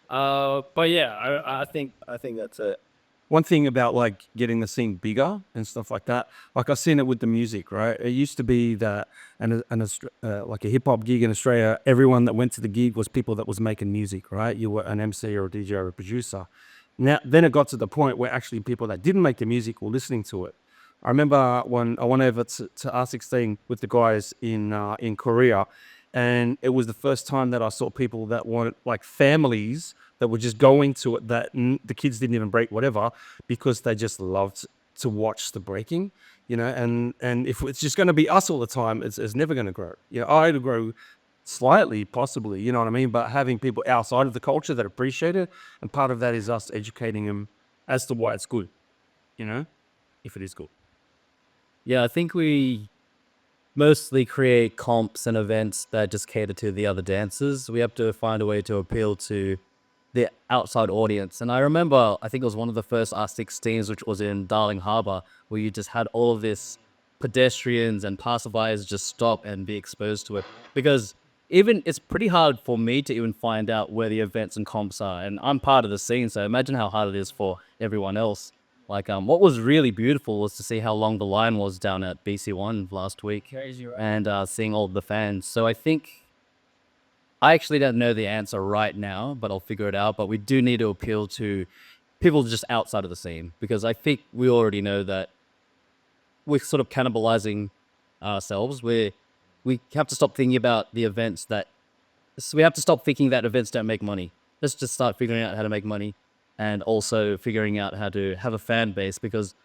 B: but yeah, I think that's it.
F: One thing about like getting the scene bigger and stuff like that, like I've seen it with the music, right? It used to be that like a hip hop gig in Australia, everyone that went to the gig was people that was making music, right? You were an MC or a DJ or a producer. Now, then it got to the point where actually people that didn't make the music were listening to it. I remember when I went over to R16 with the guys in Korea, and it was the first time that I saw people that wanted like families that were just going to it that the kids didn't even break whatever because they just loved to watch the breaking, you know. And if it's just going to be us all the time, it's never going to grow. You know, I'd grow slightly, possibly, you know what I mean. But having people outside of the culture that appreciate it, and part of that is us educating them as to why it's good, you know, if it is good.
G: Yeah, I think we mostly create comps and events that just cater to the other dancers. We have to find a way to appeal to the outside audience. And I remember, I think it was one of the first R16s, which was in Darling Harbour, where you just had all of this pedestrians and passerbyers just stop and be exposed to it. Because even it's pretty hard for me to even find out where the events and comps are. And I'm part of the scene, so imagine how hard it is for everyone else. Like, what was really beautiful was to see how long the line was down at BC1 last week.
C: Crazy, right?
G: And seeing all the fans. So I think I actually don't know the answer right now, but I'll figure it out. But we do need to appeal to people just outside of the scene, because I think we already know that we're sort of cannibalizing ourselves. We have to stop thinking about the events that. So we have to stop thinking that events don't make money. Let's just start figuring out how to make money, and also figuring out how to have a fan base, because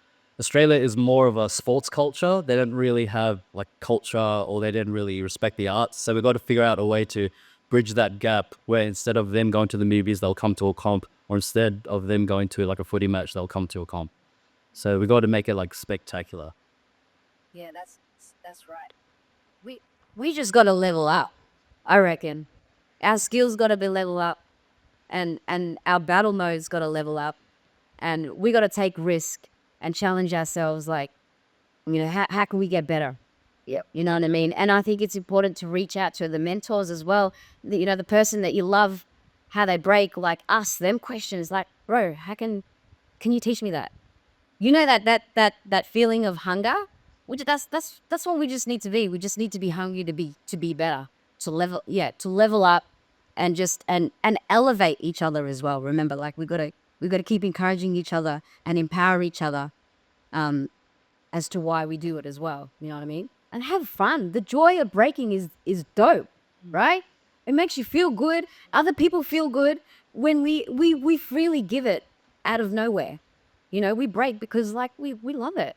G: Australia is more of a sports culture. They don't really have like culture, or they didn't really respect the arts. So we've got to figure out a way to bridge that gap, where instead of them going to the movies, they'll come to a comp, or instead of them going to like a footy match, they'll come to a comp. So we got to make it like spectacular.
E: Yeah, that's right. We just gotta level up, I reckon. Our skills gotta be level up, and our battle mode's gotta level up, and we gotta take risk and challenge ourselves. Like, you know, how can we get better? Yep. You know what I mean? And I think it's important to reach out to the mentors as well. You know, the person that you love, how they break, like ask them questions like, bro, can you teach me that? You know, that feeling of hunger, which that's what we just need to be. We just need to be hungry to be better, to level up, and just and elevate each other as well. Remember, like we gotta keep encouraging each other and empower each other, as to why we do it as well. You know what I mean? And have fun. The joy of breaking is dope, right? It makes you feel good. Other people feel good when we freely give it out of nowhere. You know, we break because like we love it.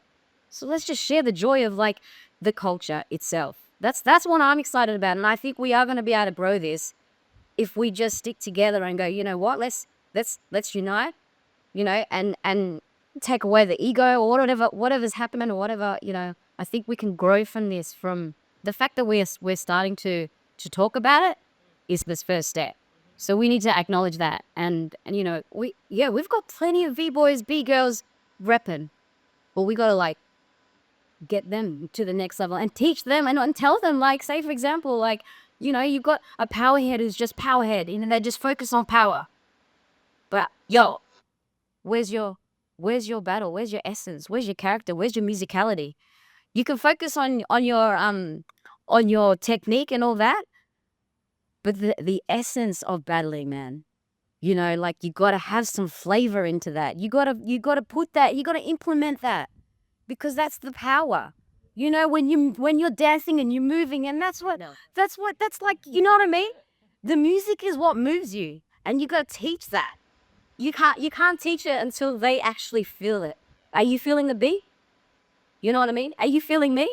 E: So let's just share the joy of like the culture itself. That's what I'm excited about, and I think we are going to be able to grow this if we just stick together and go, you know what, let's unite, you know, and take away the ego or whatever's happening or whatever, you know. I think we can grow from this. From the fact that we're starting to talk about it is this first step. So we need to acknowledge that, and you know, we've got plenty of V-boys, B-girls repping. but we gotta like get them to the next level and teach them and tell them, like, say for example, like, you know, you've got a powerhead who's just powerhead and they just focus on power. But yo, where's your battle? Where's your essence? Where's your character? Where's your musicality? You can focus on your technique and all that, but the essence of battling, man. You know, like you gotta have some flavor into that. You gotta put that, you gotta implement that. Because that's the power. You know, when you're dancing and you're moving, and that's like, you know what I mean? The music is what moves you. And you gotta teach that. You can't teach it until they actually feel it. Are you feeling the beat? You know what I mean? Are you feeling me?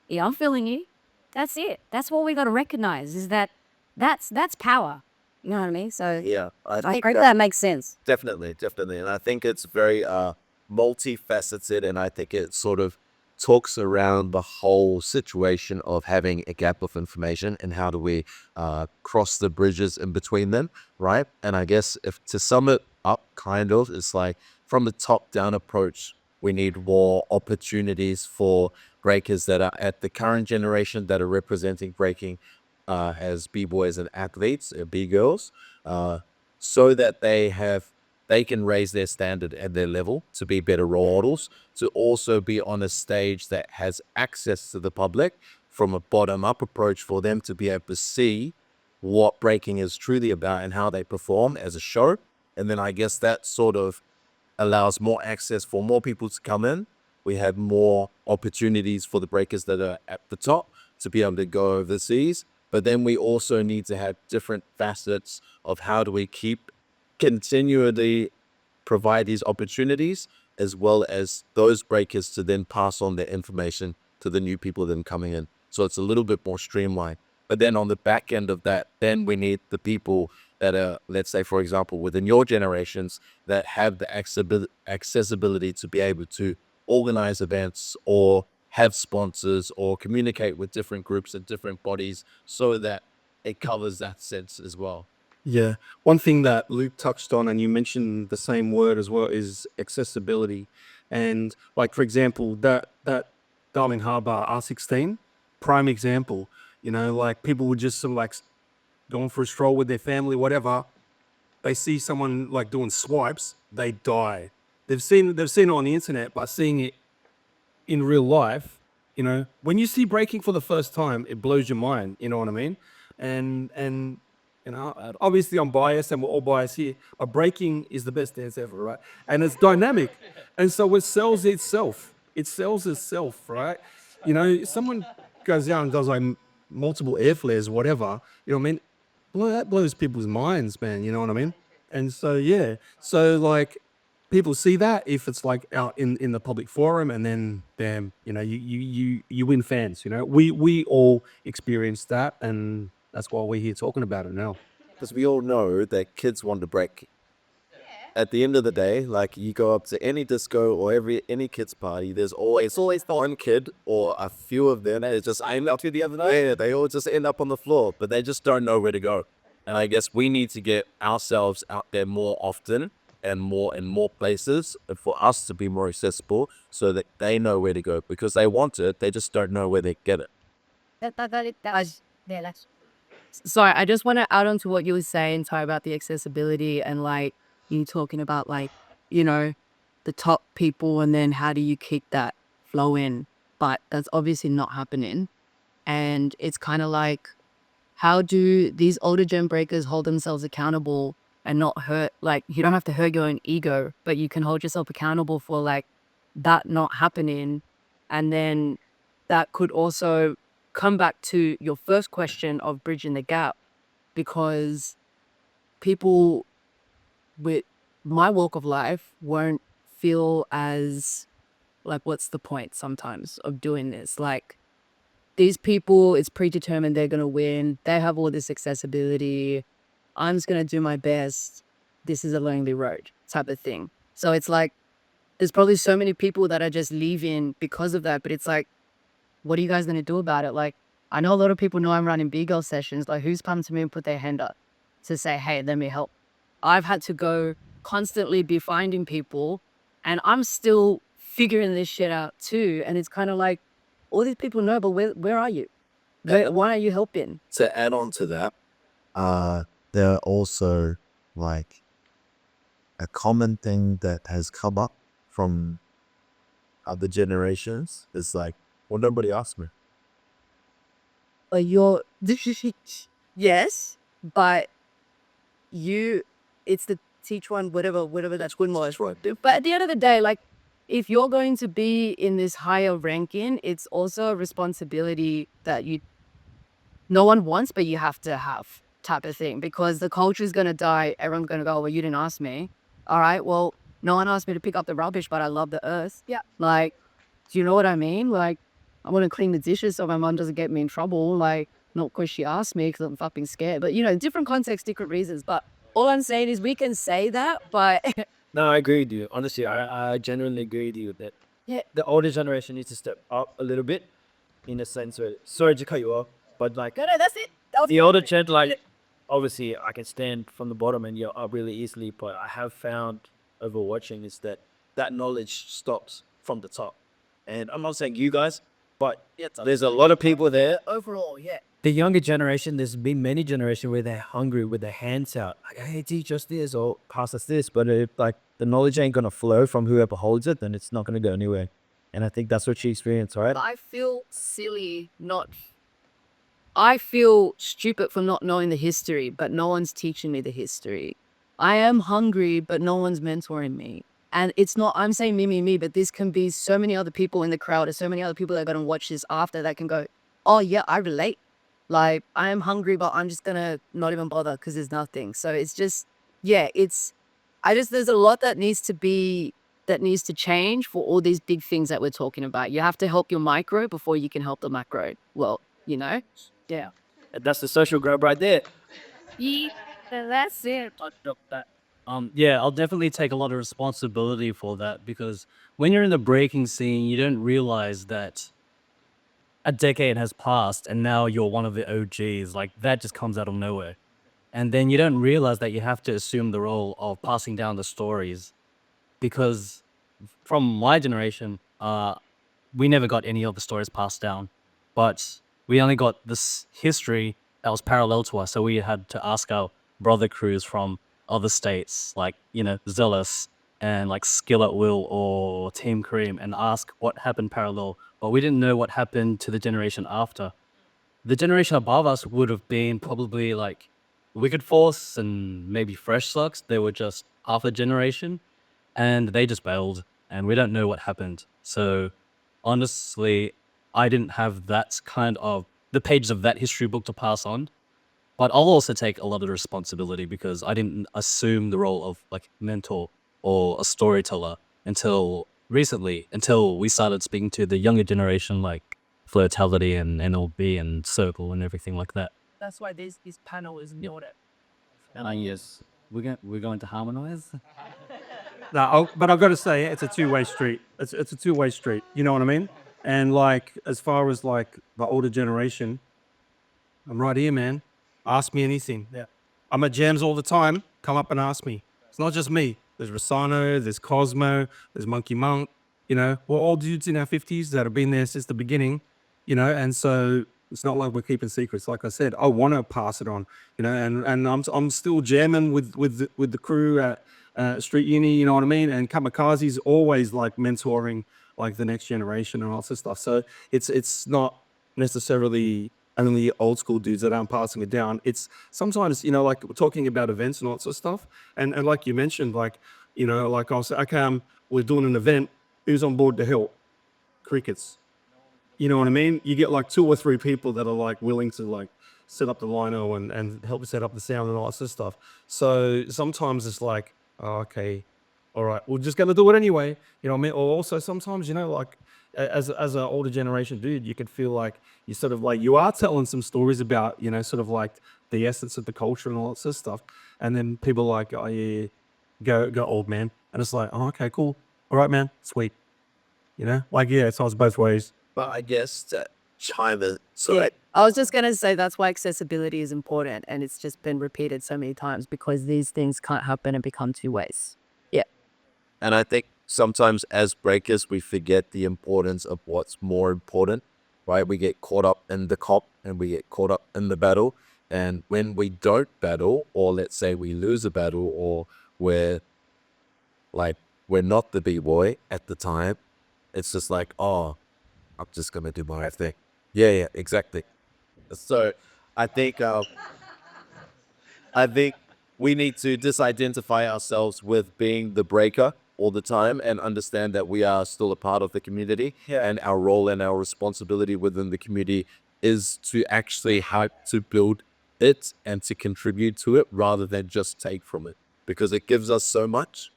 E: Yeah, I'm feeling you. That's it. That's what we gotta recognize, is that's power. You know what I mean? So
A: Yeah, I
E: I
A: think
E: hope that makes sense.
A: definitely, definitely. And I think it's very multifaceted, and I think it sort of talks around the whole situation of having a gap of information and how do we cross the bridges in between them, right? And I guess if to sum it up, kind of, it's like from the top down approach, we need more opportunities for breakers that are at the current generation that are representing breaking as b-boys and athletes, b-girls, so that they can raise their standard and their level to be better role models, to also be on a stage that has access to the public from a bottom-up approach for them to be able to see what breaking is truly about and how they perform as a show. And then I guess that sort of allows more access for more people to come in. We have more opportunities for the breakers that are at the top to be able to go overseas. But then we also need to have different facets of how do we keep continually provide these opportunities, as well as those breakers to then pass on their information to the new people then coming in. So it's a little bit more streamlined. But then on the back end of that, then we need the people that are, let's say, for example, within your generations that have the accessibility to be able to organize events or have sponsors or communicate with different groups and different bodies so that it covers that sense as well.
F: Yeah. One thing that Luke touched on, and you mentioned the same word as well, is accessibility. And like, for example, that Darling Harbour R16, prime example, you know, like people would just sort of like going for a stroll with their family, whatever. They see someone like doing swipes, they die. They've seen it on the internet, but seeing it in real life, you know, when you see breaking for the first time, it blows your mind. You know what I mean? And you know, obviously I'm biased, and we're all biased here. But breaking is the best dance ever, right? And it's dynamic, and so it sells itself. It sells itself, right? You know, someone goes out and does like multiple air flares, whatever. You know what I mean? That blows people's minds, man. You know what I mean? And so yeah, so like people see that if it's like out in the public forum, and then damn, you know, you win fans. You know, we all experience that, and that's why we're here talking about it now.
A: Because we all know that kids want to break. At the end of the day, like you go up to any disco or any kids party, there's always the one kid or a few of them that just, I ended up here the other night, they all just end up on the floor, but they just don't know where to go. And I guess we need to get ourselves out there more often and more in more places, and for us to be more accessible so that they know where to go, because they want it, they just don't know where they get it.
D: Sorry, I just want to add on to what you were saying, Ty, about the accessibility and like you talking about like, you know, the top people and then how do you keep that flow in? But that's obviously not happening. And it's kind of like, how do these older gen breakers hold themselves accountable and not hurt? Like, you don't have to hurt your own ego, but you can hold yourself accountable for like that not happening. And then that could also come back to your first question of bridging the gap, because people with my walk of life won't feel as like, what's the point sometimes of doing this? Like, these people, it's predetermined they're going to win. They have all this accessibility. I'm just going to do my best. This is a lonely road type of thing. So it's like, there's probably so many people that are just leaving because of that. But it's like, what are you guys going to do about it? Like, I know a lot of people know I'm running B-girl sessions. Like, who's come to me and put their hand up to say, hey, let me help? I've had to go constantly be finding people, and I'm still figuring this shit out too. And it's kind of like, all these people know, but where are you? Why are you helping?
A: To add on to that, there are also like a common thing that has come up from other generations is like, well, nobody asked me.
D: You're yes, but it's the teach one, whatever that good was.
A: Right.
D: But at the end of the day, like, if you're going to be in this higher ranking, it's also a responsibility that no one wants, but you have to have, type of thing, because the culture is going to die. Everyone's going to go, well, you didn't ask me. All right, well, no one asked me to pick up the rubbish, but I love the earth. Yeah. Like, do you know what I mean? Like, I want to clean the dishes so my mom doesn't get me in trouble. Like, not because she asked me, because I'm fucking scared. But, different contexts, different reasons. But all I'm saying is we can say that, but
B: No, I agree with you. Honestly, I genuinely agree with you that
D: yeah,
B: the older generation needs to step up a little bit in a sense where, sorry to cut you off, but like
D: no, that's it. That was
B: the older gen, like obviously I can stand from the bottom and you're up really easily, but I have found over watching is that that knowledge stops from the top. And I'm not saying you guys, but there's a lot of people there.
D: overall, yeah.
B: The younger generation, there's been many generations where they're hungry with their hands out, like, hey, teach us this or pass us this. But if like the knowledge ain't gonna flow from whoever holds it, then it's not gonna go anywhere. And I think that's what she experienced, right?
D: I feel silly I feel stupid for not knowing the history, but no one's teaching me the history. I am hungry, but no one's mentoring me. And it's not, I'm saying me, but this can be so many other people in the crowd or so many other people that are going to watch this after that can go, oh yeah, I relate. Like, I am hungry, but I'm just going to not even bother because there's nothing. So it's just, yeah, there's a lot that needs to change for all these big things that we're talking about. You have to help your micro before you can help the macro. Well, yeah.
B: And that's the social grab right there.
D: Yeah, that's it.
G: Yeah, I'll definitely take a lot of responsibility for that because when you're in the breaking scene, you don't realize that a decade has passed and now you're one of the OGs. Like that just comes out of nowhere. And then you don't realize that you have to assume the role of passing down the stories because from my generation, we never got any of the stories passed down, but we only got this history that was parallel to us. So we had to ask our brother crews from other states, like, Zealous and like Skill at Will or Team Cream, and ask what happened parallel. But we didn't know what happened to the generation after. The generation above us would have been probably like Wicked Force and maybe Fresh Sucks. They were just half a generation and they just bailed and we don't know what happened. So honestly, I didn't have that kind of the pages of that history book to pass on. But I'll also take a lot of responsibility because I didn't assume the role of like mentor or a storyteller until recently, until we started speaking to the younger generation like Flirtality and NLB and Circle and everything like that.
C: That's why this panel is noted.
G: Yes, we're going to harmonize.
F: No, but I've got to say, it's a two-way street. It's a two-way street. You know what I mean? And like, as far as like the older generation, I'm right here, man. Ask me anything.
B: Yeah.
F: I'm at jams all the time. Come up and ask me. It's not just me. There's Rosano, there's Cosmo, there's Monkey Monk. We're all dudes in our 50s that have been there since the beginning, and so it's not like we're keeping secrets. Like I said, I want to pass it on, and I'm still jamming with the crew at Street Uni, you know what I mean? And Kamikaze's always like mentoring like the next generation and all this stuff. So it's not necessarily only old school dudes that aren't passing it down. It's sometimes, like we're talking about events and all that sort of stuff. And like you mentioned, like, like I'll say, okay, we're doing an event. Who's on board to help? Crickets. You know what I mean? You get like 2 or 3 people that are like willing to like set up the lino and help set up the sound and all that sort of stuff. So sometimes it's like, oh, okay, all right, we're just gonna do it anyway. You know what I mean? Or also sometimes, like as an older generation dude, you could feel like you sort of like you are telling some stories about, sort of like the essence of the culture and all that sort of stuff. And then people are like, oh yeah, go old man. And it's like, oh, okay, cool. All right, man, sweet. Like, yeah, it's both ways.
A: But I guess that chime in.
D: Yeah. I was just going to say that's why accessibility is important. And it's just been repeated so many times because these things can't happen and become two ways. Yeah.
A: And I think sometimes as breakers, we forget the importance of what's more important, right? We get caught up in the cop and we get caught up in the battle. And when we don't battle, or let's say we lose a battle, or we're not the B-boy at the time, it's just like, oh, I'm just gonna do my thing. Yeah, exactly. So I think we need to disidentify ourselves with being the breaker all the time and understand that we are still a part of the community. And our role and our responsibility within the community is to actually help to build it and to contribute to it rather than just take from it, because it gives us so much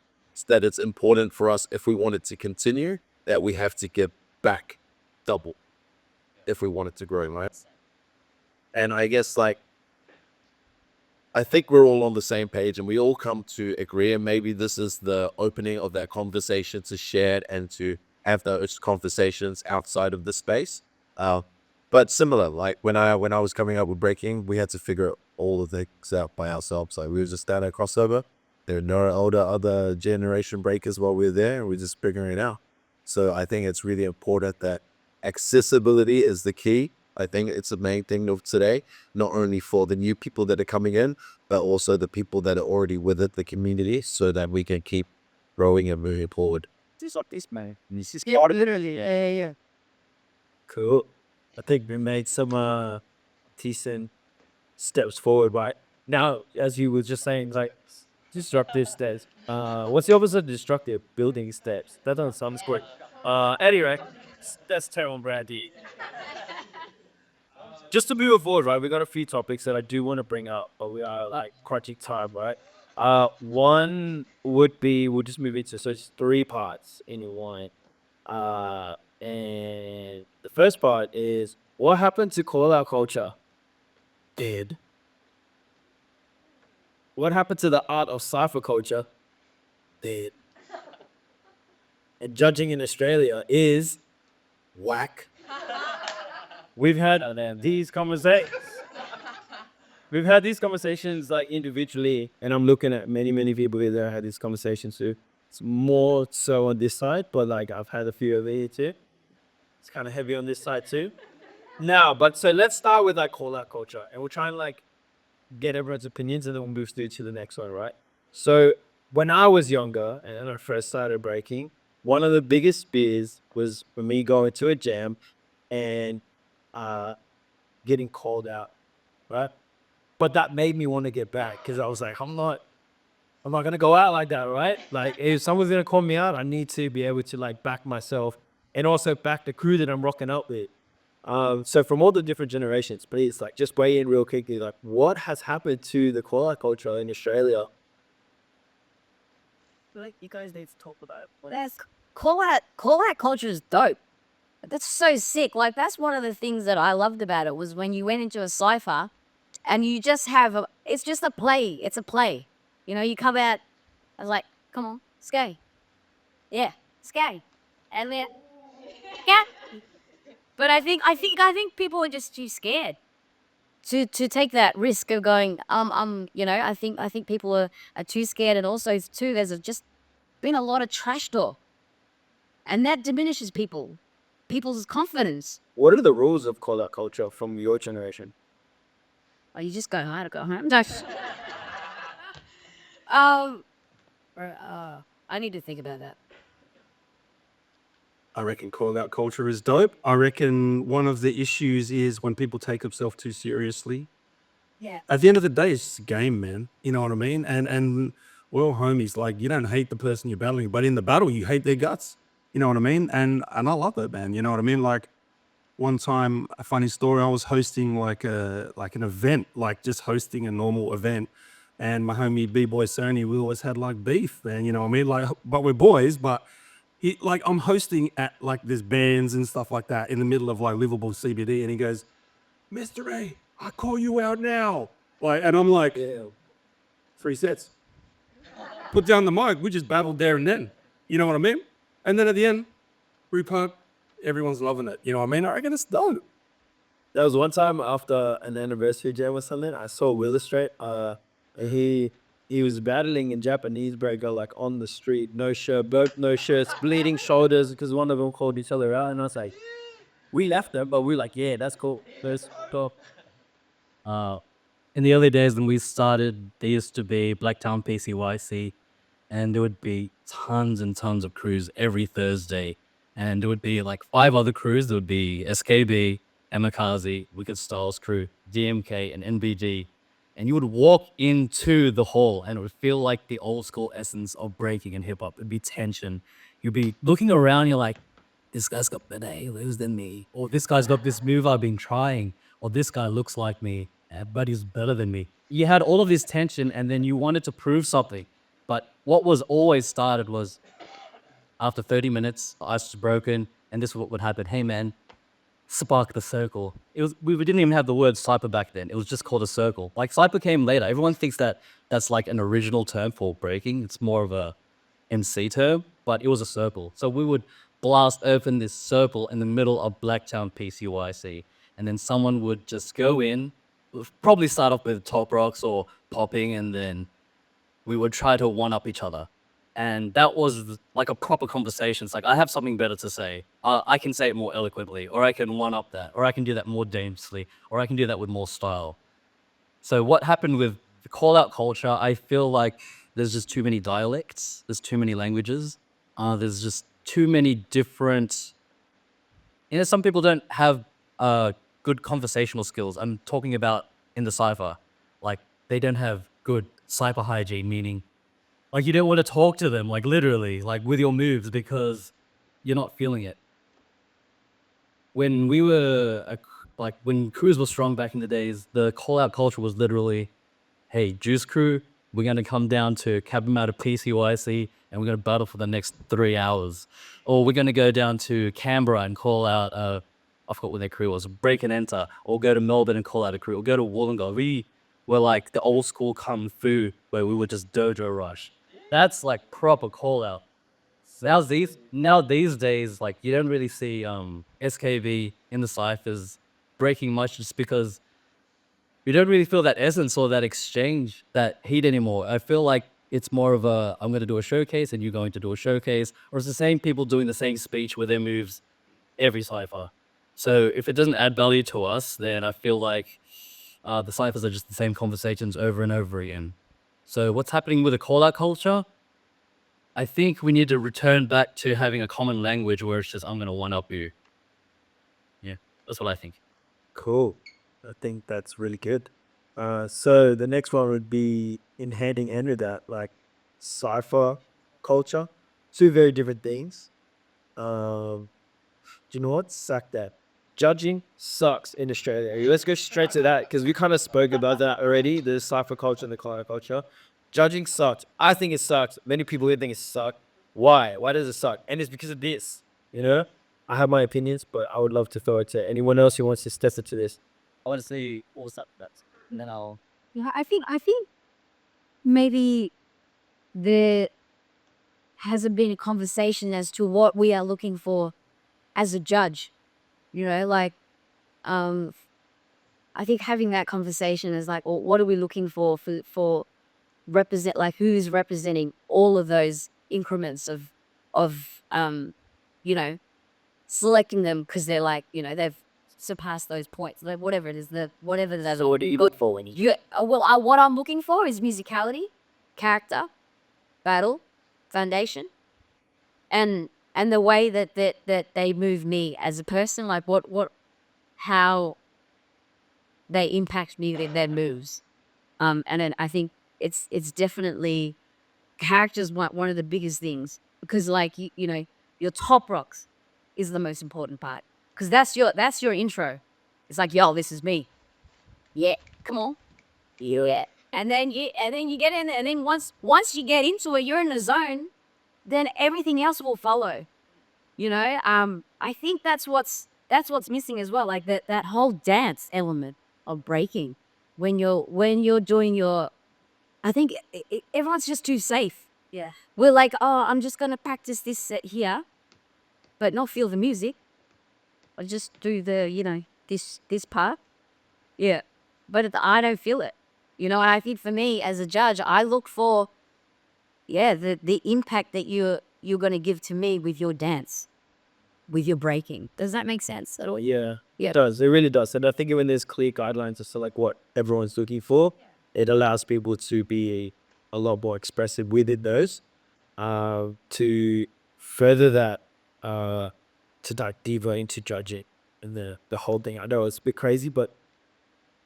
A: that it's important for us, if we want it to continue, that we have to give back double if we want it to grow, right? And I guess I think we're all on the same page and we all come to agree, and maybe this is the opening of that conversation to share it and to have those conversations outside of the space. But similar, like when I was coming up with breaking, we had to figure all of things out by ourselves. Like we were just down at crossover. There are no other generation breakers while we were there, and we're just figuring it out. So I think it's really important that accessibility is the key. I think it's the main thing of today, not only for the new people that are coming in, but also the people that are already with it, the community, so that we can keep growing and moving forward.
D: Literally. Yeah.
B: Cool. I think we made some decent steps forward, right? Now, as you were just saying, like disruptive steps. What's the opposite of destructive? Building steps. That doesn't sound great. Anyway, that's terrible, Brandy. Just to move forward, right? We got a few topics that I do want to bring up, but we are like crunching time, right? One would be we'll just move into, so it's 3 parts in one. And the first part is what happened to call out culture? Dead. What happened to the art of cipher culture? Dead. And judging in Australia is whack. We've had these conversations. We've had these conversations like individually, and I'm looking at many people that I had these conversations too. It's more so on this side, but like I've had a few over here too. It's kind of heavy on this side too. Now, but so let's start with like call out culture, and we'll try and like get everyone's opinions, and then we'll move through to the next one, right? So when I was younger and I first started breaking, one of the biggest fears was for me going to a jam and getting called out, right? But that made me want to get back because I was like, I'm not gonna go out like that, right? Like if someone's gonna call me out, I need to be able to like back myself and also back the crew that I'm rocking out with. So from all the different generations, please like just weigh in real quickly, like what has happened to the call out culture in Australia?
C: Like you guys need to talk about it.
E: That's call out culture is dope. That's so sick. Like that's one of the things that I loved about it was when you went into a cipher and you just have it's just a play. It's a play. You know, you come out, I was like, come on, skate. Yeah, skate. And then yeah. But I think people are just too scared to take that risk of going, you know, I think people are too scared, and also too there's just been a lot of trash talk. And that diminishes people's confidence.
B: What are the rules of call out culture from your generation?
E: Oh, you just go hard or go home. No. I need to think about that.
F: I reckon call out culture is dope. I reckon one of the issues is when people take themselves too seriously.
E: Yeah.
F: At the end of the day, it's just a game, man. You know what I mean? And we're all homies. Like, you don't hate the person you're battling, but in the battle, you hate their guts. You know what I mean? And I love that, man. You know what I mean? Like, one time, a funny story, I was hosting like an event, like just hosting a normal event. And my homie B-Boy Sony, we always had like beef, man. You know what I mean? Like, but we're boys, but like I'm hosting at like there's bands and stuff like that in the middle of like Liverpool CBD, and he goes, Mistery, I call you out now. Like, and I'm like, yeah, 3 sets. Put down the mic, we just battled there and then. You know what I mean? And then at the end, repump, everyone's loving it. You know what I mean? I reckon it's dope.
B: There was one time after an anniversary jam or something, I saw Will Straight. He he was battling in Japanese breaker like on the street, no shirt, both no shirts, bleeding shoulders because one of them called each other out, and I was like, we left them, but we were like, yeah, that's cool, let's go.
G: In the early days when we started, there used to be Blacktown PCYC, and there would be tons and tons of crews every Thursday. And there would be like 5 other crews. There would be SKB, Emakazi, Wicked Styles Crew, DMK, and NBG. And you would walk into the hall and it would feel like the old school essence of breaking and hip hop. It'd be tension. You'd be looking around, you're like, this guy's got better halos than me. Or this guy's got this move I've been trying. Or this guy looks like me, but he's better than me. You had all of this tension and then you wanted to prove something. But what was always started was after 30 minutes, the ice was broken, and this is what would happen. Hey man, spark the circle. We didn't even have the word Cypher back then. It was just called a circle. Like Cypher came later. Everyone thinks that that's like an original term for breaking. It's more of a MC term, but it was a circle. So we would blast open this circle in the middle of Blacktown PCYC, and then someone would just go in, probably start off with top rocks or popping, and then we would try to one-up each other. And that was like a proper conversation. It's like, I have something better to say. I can say it more eloquently, or I can one-up that, or I can do that more dangerously, or I can do that with more style. So what happened with the call-out culture, I feel like there's just too many dialects. There's too many languages. There's just too many different... some people don't have good conversational skills. I'm talking about in the cipher. Like, they don't have good cypher hygiene, meaning like you don't want to talk to them, like literally, like with your moves because you're not feeling it. When we were when crews were strong back in the days, the call out culture was literally, hey, Juice Crew, we're going to come down to Cabramatta PCYC and we're going to battle for the next 3 hours. Or we're going to go down to Canberra and call out, I forgot what their crew was, Break and Enter. Or go to Melbourne and call out a crew. Or go to Wollongong. We were like the old school kung fu where we would just dojo rush. That's like proper call out. Now these days, like you don't really see SKV in the ciphers breaking much just because you don't really feel that essence or that exchange, that heat anymore. I feel like it's more of a, I'm going to do a showcase and you're going to do a showcase, or it's the same people doing the same speech with their moves every cipher. So if it doesn't add value to us, then I feel like the ciphers are just the same conversations over and over again. So what's happening with the call-out culture? I think we need to return back to having a common language where it's just, I'm going to one-up you. Yeah, that's what I think.
B: Cool. I think that's really good. So the next one would be in hand in hand with that, like cipher culture. 2 very different things. Do you know what? Suck that. Judging sucks in Australia. Let's go straight to that because we kind of spoke about that already, the cipher culture and the call culture. Judging sucks. I think it sucks. Many people here think it sucks. Why? Why does it suck? And it's because of this, you know? I have my opinions, but I would love to throw it to anyone else who wants to test it to this.
G: I want to see what's up with that, and then I'll...
E: Yeah, I think maybe there hasn't been a conversation as to what we are looking for as a judge. You know, like I think having that conversation is like, well, what are we looking for represent, like who's representing all of those increments of you know, selecting them because they're like, you know, they've surpass those points, like whatever it is, whatever that.
H: So what do you look for when you?
E: What I'm looking for is musicality, character, battle, foundation, and the way that they move me as a person, like how they impact me with their moves, and then I think it's definitely characters one of the biggest things because like you know your top rocks is the most important part. Because that's your intro. It's like, yo, this is me. Yeah, come on.
H: Yeah.
E: And then you get in, and then once you get into it, you're in the zone. Then everything else will follow. You know, I think that's what's missing as well. Like that whole dance element of breaking when you're doing your. I think everyone's just too safe.
H: Yeah.
E: We're like, oh, I'm just gonna practice this set here, but not feel the music. I just do the, you know, this part. Yeah. But I don't feel it. You know, and I think for me as a judge, I look for, the impact that you're going to give to me with your dance, with your breaking. Does that make sense at all?
B: Yeah,
E: Yeah.
B: it does. It really does. And I think when there's clear guidelines as to like what everyone's looking for, it allows people to be a lot more expressive within those. To further that, to dive deeper into judging and the whole thing. I know it's a bit crazy, but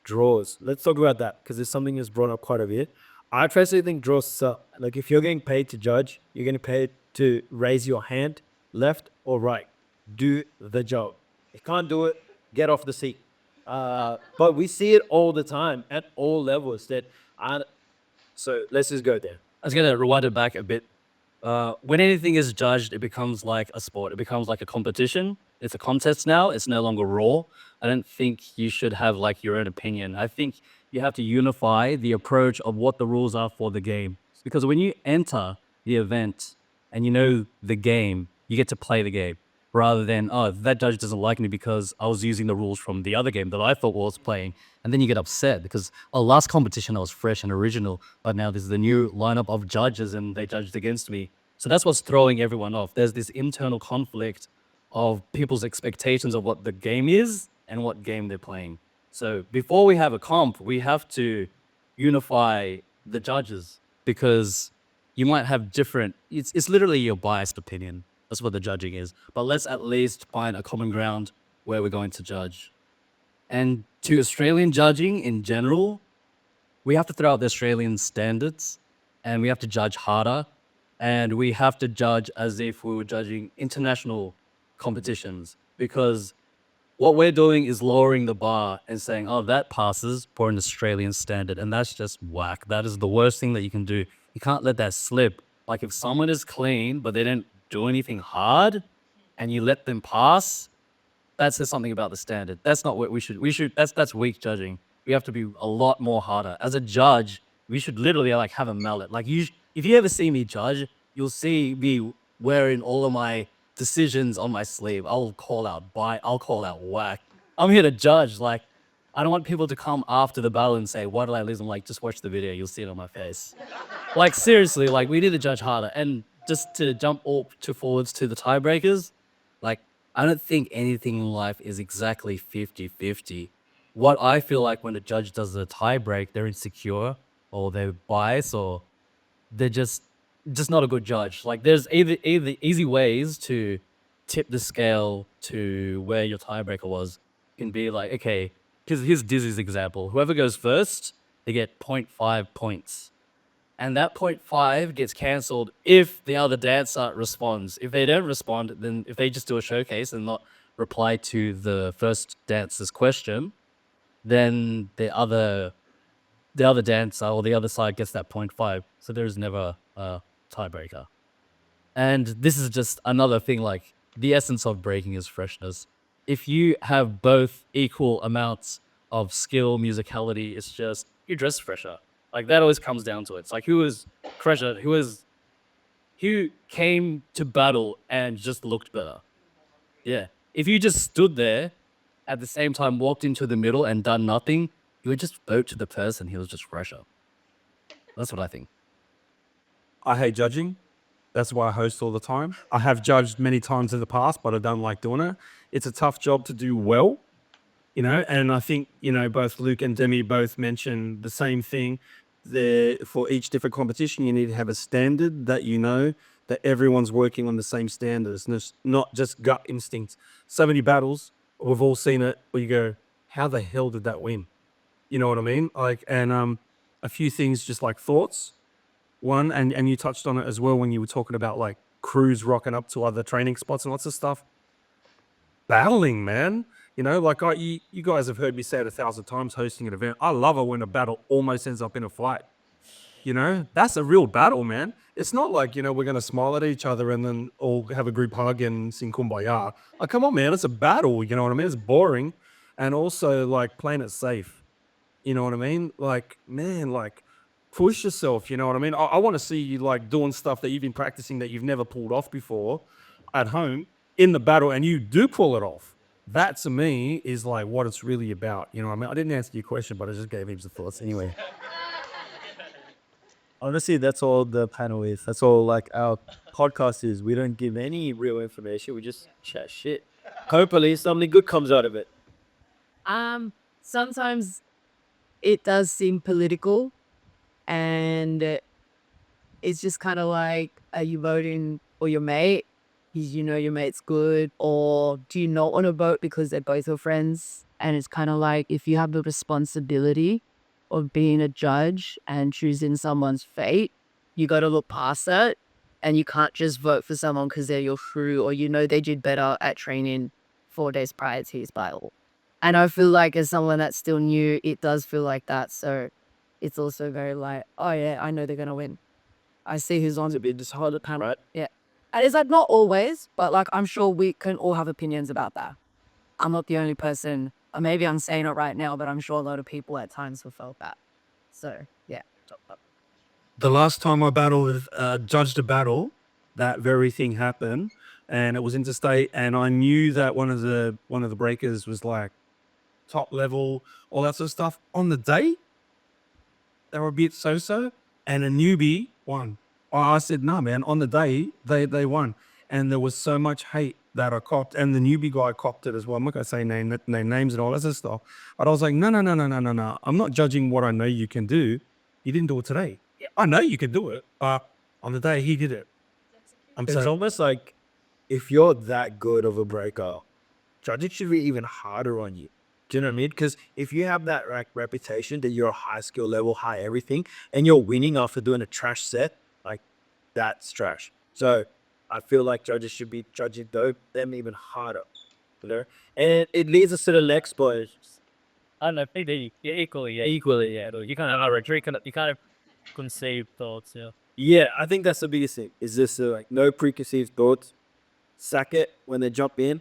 B: draws. Let's talk about that because it's something that's brought up quite a bit. I personally think draws suck. Like if you're getting paid to judge, you're getting paid to raise your hand, left or right. Do the job. If you can't do it, get off the seat. But we see it all the time at all levels. So let's just go there.
G: I was gonna rewind it back a bit. When anything is judged, it becomes like a sport. It becomes like a competition. It's a contest now. It's no longer raw. I don't think you should have like your own opinion. I think you have to unify the approach of what the rules are for the game. Because when you enter the event and you know the game, you get to play the game rather than, oh, that judge doesn't like me because I was using the rules from the other game that I thought was playing. And then you get upset because, oh, last competition I was fresh and original, but now this is the new lineup of judges and they judged against me. So that's what's throwing everyone off. There's this internal conflict of people's expectations of what the game is and what game they're playing. So before we have a comp, we have to unify the judges because you might have different, it's literally your biased opinion. That's what the judging is. But let's at least find a common ground where we're going to judge. And to Australian judging in general, we have to throw out the Australian standards and we have to judge harder. And we have to judge as if we were judging international competitions because what we're doing is lowering the bar and saying, oh, that passes for an Australian standard. And that's just whack. That is the worst thing that you can do. You can't let that slip. Like if someone is clean, but they didn't do anything hard and you let them pass, that says something about the standard. That's not what we should, that's weak judging. We have to be a lot more harder. As a judge, we should literally like have a mallet. Like if you ever see me judge, you'll see me wearing all of my decisions on my sleeve. I'll call out whack. I'm here to judge. Like, I don't want people to come after the battle and say, why did I lose? I'm like, just watch the video. You'll see it on my face. Like, seriously, like, we need to judge harder. And just to jump all to forwards to the tiebreakers, like, I don't think anything in life is exactly 50-50. What I feel like when a judge does a tie break, they're insecure or they're biased or they're just not a good judge. Like there's either easy ways to tip the scale to where your tiebreaker was. Can be like, okay, because here's Dizzy's example. Whoever goes first, they get 0.5 points. And that 0.5 gets cancelled if the other dancer responds. If they don't respond, then if they just do a showcase and not reply to the first dancer's question, then the other dancer or the other side gets that 0.5. So there's never a tiebreaker. And this is just another thing, like the essence of breaking is freshness. If you have both equal amounts of skill, musicality, it's just you dress fresher. Like that always comes down to it. It's like who came to battle and just looked better. Yeah. If you just stood there at the same time, walked into the middle and done nothing, you would just vote to the person who was just fresher. That's what I think.
F: I hate judging. That's why I host all the time. I have judged many times in the past, but I don't like doing it. It's a tough job to do well, and I think, both Luke and Demi both mentioned the same thing. For each different competition, you need to have a standard that that everyone's working on the same standards, and it's not just gut instincts. So many battles, we've all seen it, where you go, how the hell did that win? You know what I mean? Like, and a few things just like thoughts. One, and you touched on it as well when you were talking about like crews rocking up to other training spots and lots of stuff. Battling, man. Like you guys have heard me say it 1,000 times hosting an event. I love it when a battle almost ends up in a fight. That's a real battle, man. It's not like, we're going to smile at each other and then all have a group hug and sing Kumbaya. Like, come on, man. It's a battle. You know what I mean? It's boring. And also like playing it safe. You know what I mean? Like, man, like push yourself. You know what I mean? I want to see you like doing stuff that you've been practicing that you've never pulled off before at home in the battle, and you do pull it off. That to me is like what it's really about. You know what I mean? I didn't answer your question, but I just gave heaps of thoughts anyway.
B: Honestly, that's all the panel is. That's all like our podcast is. We don't give any real information. We just chat shit. Hopefully, something good comes out of it.
D: Sometimes it does seem political, and it's just kind of like, are you voting for your mate? Because you know your mate's good, or do you not want to vote because they're both your friends? And it's kind of like, if you have the responsibility of being a judge and choosing someone's fate, you got to look past that, and you can't just vote for someone because they're your crew, or you know they did better at training 4 days prior to his battle. And I feel like, as someone that's still new, it does feel like that. So it's also very like, oh yeah, I know they're gonna win. I see who's on.
B: It's a bit disheartening, right?
D: Yeah. And it's like, not always, but like, I'm sure we can all have opinions about that. I'm not the only person, or maybe I'm saying it right now, but I'm sure a lot of people at times have felt that. So yeah.
F: The last time I battled, judged a battle, that very thing happened, and it was interstate, and I knew that one of the breakers was like top level, all that sort of stuff. On the day, they were a bit so, and a newbie won. I said, "No, man." On the day, they won, and there was so much hate that I copped, and the newbie guy copped it as well. I'm not gonna say name names and all that sort of stuff, but I was like, no. I'm not judging what I know you can do. You didn't do it today. I know you can do it, but on the day he did it.
B: It's almost like, if you're that good of a breaker, judging should be even harder on you. Do you know what I mean? Because if you have that like reputation that you're a high skill level, high everything, and you're winning after doing a trash set, like, that's trash. So I feel like judges should be judging them even harder. You know? And it leads us to the next point.
C: I don't know. Maybe equally, yeah. You kind of are you kind of conceive thoughts, yeah.
B: Yeah, I think that's the biggest thing. Is this like no preconceived thoughts? Sack it when they jump in.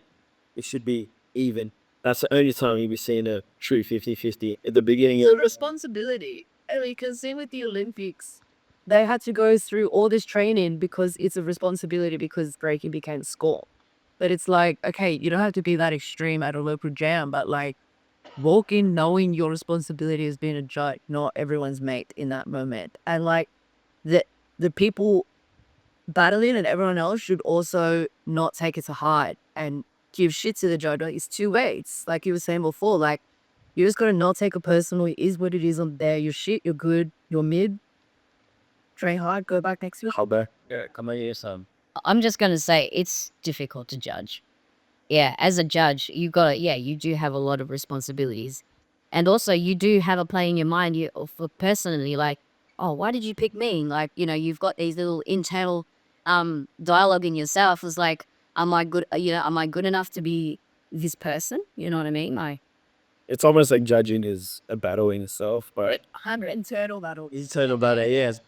B: It should be even. That's the only time you'll be seeing a true 50-50 at the beginning.
D: The responsibility. And we can see with the Olympics, they had to go through all this training because it's a responsibility, because breaking became sport. But it's like, okay, you don't have to be that extreme at a local jam, but like, walk in knowing your responsibility as being a judge, not everyone's mate in that moment. And like, the people battling and everyone else should also not take it to heart and give shit to the judge. Like, it's two ways. Like you were saying before, like, you just gotta not take it personal. It is what it is on there. You're shit, you're good, you're mid. Train hard, go back next week.
B: How bad?
C: Yeah, come on, yes,
E: I'm just gonna say it's difficult to judge. Yeah, as a judge, you do have a lot of responsibilities. And also you do have a play in your mind, for personally, like, oh, why did you pick me? Like, you've got these little internal dialogue in yourself. It's like, am I good, am I good enough to be this person? You know what I mean?
B: It's almost like judging is a battle in itself, but
D: Internal battle.
B: internal battle, yes.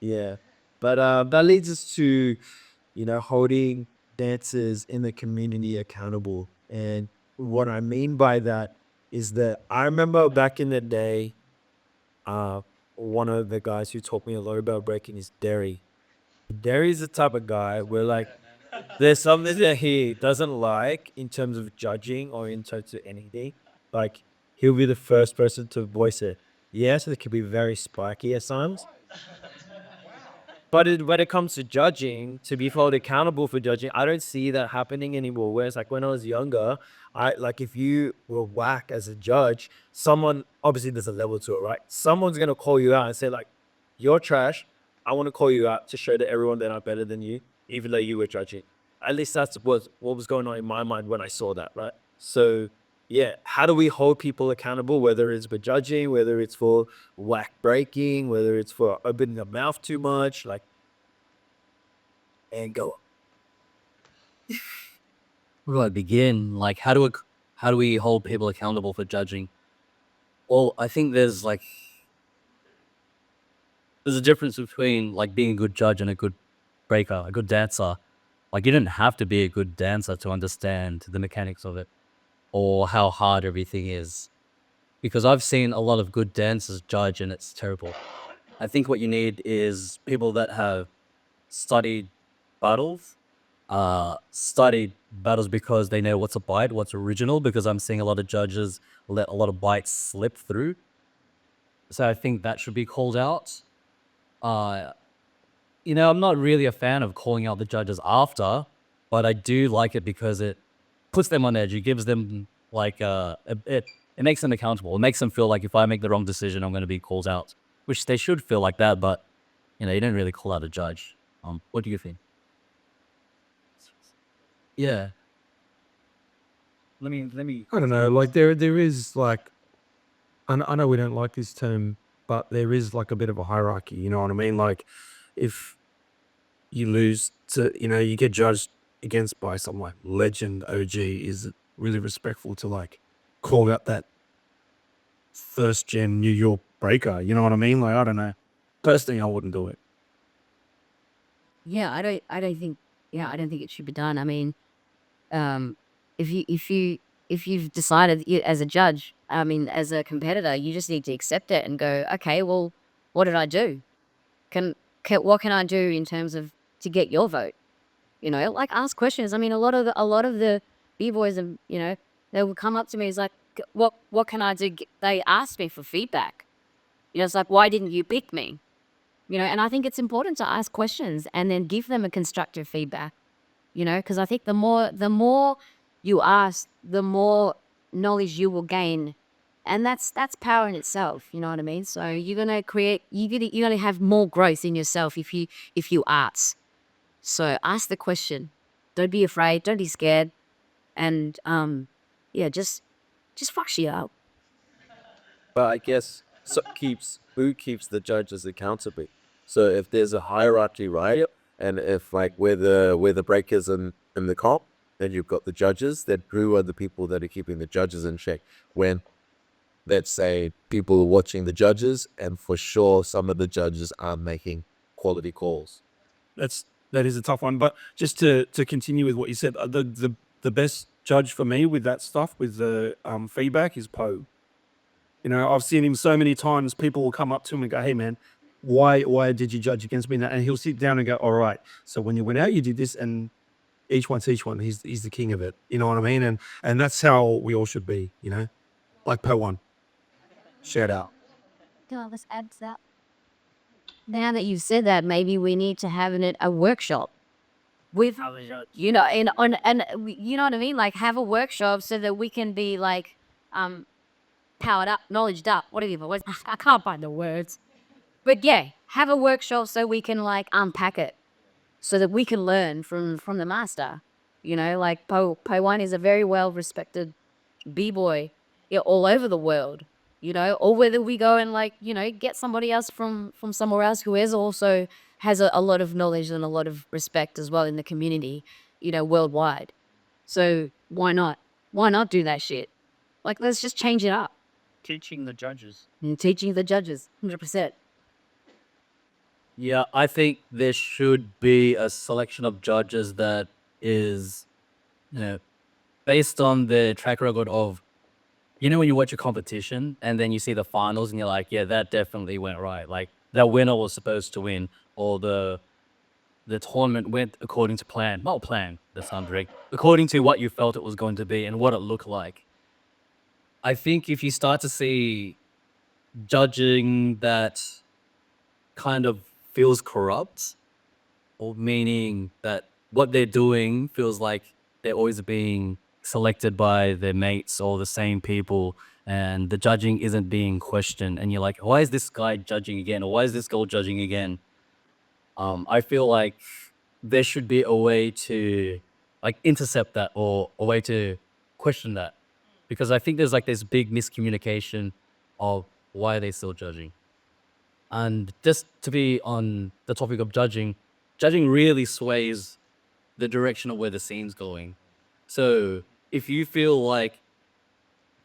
B: Yeah. But that leads us to, holding dancers in the community accountable. And what I mean by that is that I remember back in the day, one of the guys who taught me a lot about breaking is Derry. Derry's the type of guy where, like, there's something that he doesn't like in terms of judging or in terms of anything. Like, he'll be the first person to voice it. Yes, it can be very spiky at times. But when it comes to judging, to be held accountable for judging, I don't see that happening anymore. Whereas, like, when I was younger, if you were whack as a judge, someone, obviously there's a level to it, right? Someone's gonna call you out and say, like, you're trash. I want to call you out to show to everyone that I'm better than you, even though you were judging. At least that's what was going on in my mind when I saw that, right? So yeah, how do we hold people accountable, whether it's for judging, whether it's for whack breaking, whether it's for opening their mouth too much, like, and go.
G: Where do I begin? Like, how do we hold people accountable for judging? Well, I think there's a difference between like being a good judge and a good breaker, a good dancer. Like, you don't have to be a good dancer to understand the mechanics of it or how hard everything is. Because I've seen a lot of good dancers judge and it's terrible. I think what you need is people that have studied battles, because they know what's a bite, what's original, because I'm seeing a lot of judges let a lot of bites slip through. So I think that should be called out. You know, I'm not really a fan of calling out the judges after, but I do like it because it puts them on edge. It gives them like it makes them accountable. It makes them feel like if I make the wrong decision, I'm going to be called out, which they should feel like that. But you know, you don't really call out a judge. What do you think? Yeah. Let me.
F: I don't know. Like there is like, I know we don't like this term, but there is like a bit of a hierarchy. You know what I mean? Like, if you lose to, you know, you get judged against by some like legend OG, is it really respectful to like call out that first gen New York breaker? You know what I mean? Like, I don't know. Personally, I wouldn't do it.
E: Yeah, I don't think it should be done. I mean, if you've decided as a judge, I mean, as a competitor, you just need to accept it and go, okay, well, what did I do? What can I do in terms of to get your vote? You know, like ask questions. I mean, a lot of the b-boys, and you know, they would come up to me. It's like, what can I do? They ask me for feedback. You know, it's like, why didn't you pick me? You know, and I think it's important to ask questions and then give them a constructive feedback. You know, because I think the more you ask, the more knowledge you will gain, and that's power in itself. You know what I mean? So you're gonna have more growth in yourself if you ask. So ask the question. Don't be afraid. Don't be scared. And yeah, just fuck shit up.
A: But I guess who keeps the judges accountable? So if there's a hierarchy, right? And if like we're the breakers in the comp, then you've got the judges. Then who are the people that are keeping the judges in check? When let's say people are watching the judges, and for sure some of the judges aren't making quality calls.
F: That is a tough one. But just to continue with what you said, the best judge for me with that stuff, with the feedback, is Poe. You know, I've seen him so many times. People will come up to him and go, "Hey, man, why did you judge against me?" And he'll sit down and go, "All right, so when you went out, you did this, and each one's each one. He's the king of it. You know what I mean? And that's how we all should be. You know, like Poe one. Shout out.
E: Let's add to that. Now that you've said that, maybe we need to have a workshop with, you know, and you know what I mean? Like have a workshop so that we can be like, powered up, knowledged up, whatever. I can't find the words. But yeah, have a workshop so we can like unpack it, so that we can learn from the master. You know, like Po1 is a very well respected b-boy, yeah, all over the world. You know, or whether we go and like, you know, get somebody else from somewhere else who is also has a lot of knowledge and a lot of respect as well in the community, you know, worldwide. So why not? Why not do that shit? Like, let's just change it up.
C: Teaching the judges.
E: And teaching the judges, 100%.
G: Yeah, I think there should be a selection of judges that is, you know, based on the track record of, you know, when you watch a competition and then you see the finals and you're like, yeah, that definitely went right. Like that winner was supposed to win, or the tournament went according to plan. Not plan, that sounds rigged. According to what you felt it was going to be and what it looked like. I think if you start to see judging that kind of feels corrupt, or meaning that what they're doing feels like they're always being selected by their mates or the same people, and the judging isn't being questioned, and you're like, why is this guy judging again, or why is this girl judging again? I feel like there should be a way to like intercept that, or a way to question that, because I think there's like this big miscommunication of why are they still judging. And just to be on the topic of judging really sways the direction of where the scene's going. So if you feel like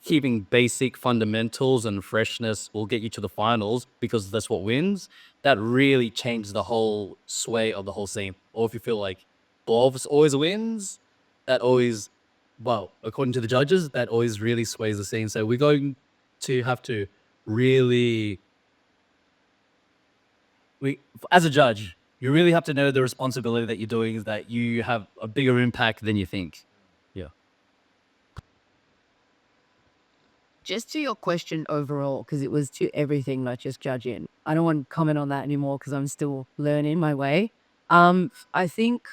G: keeping basic fundamentals and freshness will get you to the finals because that's what wins, that really changes the whole sway of the whole scene. Or if you feel like Bobs always wins, that always, well, according to the judges, that always really sways the scene. So we're going to have to really, as a judge, you really have to know the responsibility that you're doing is that you have a bigger impact than you think. Yeah.
D: just to your question overall, because it was to everything, not just judging. I don't want to comment on that anymore because I'm still learning my way. I think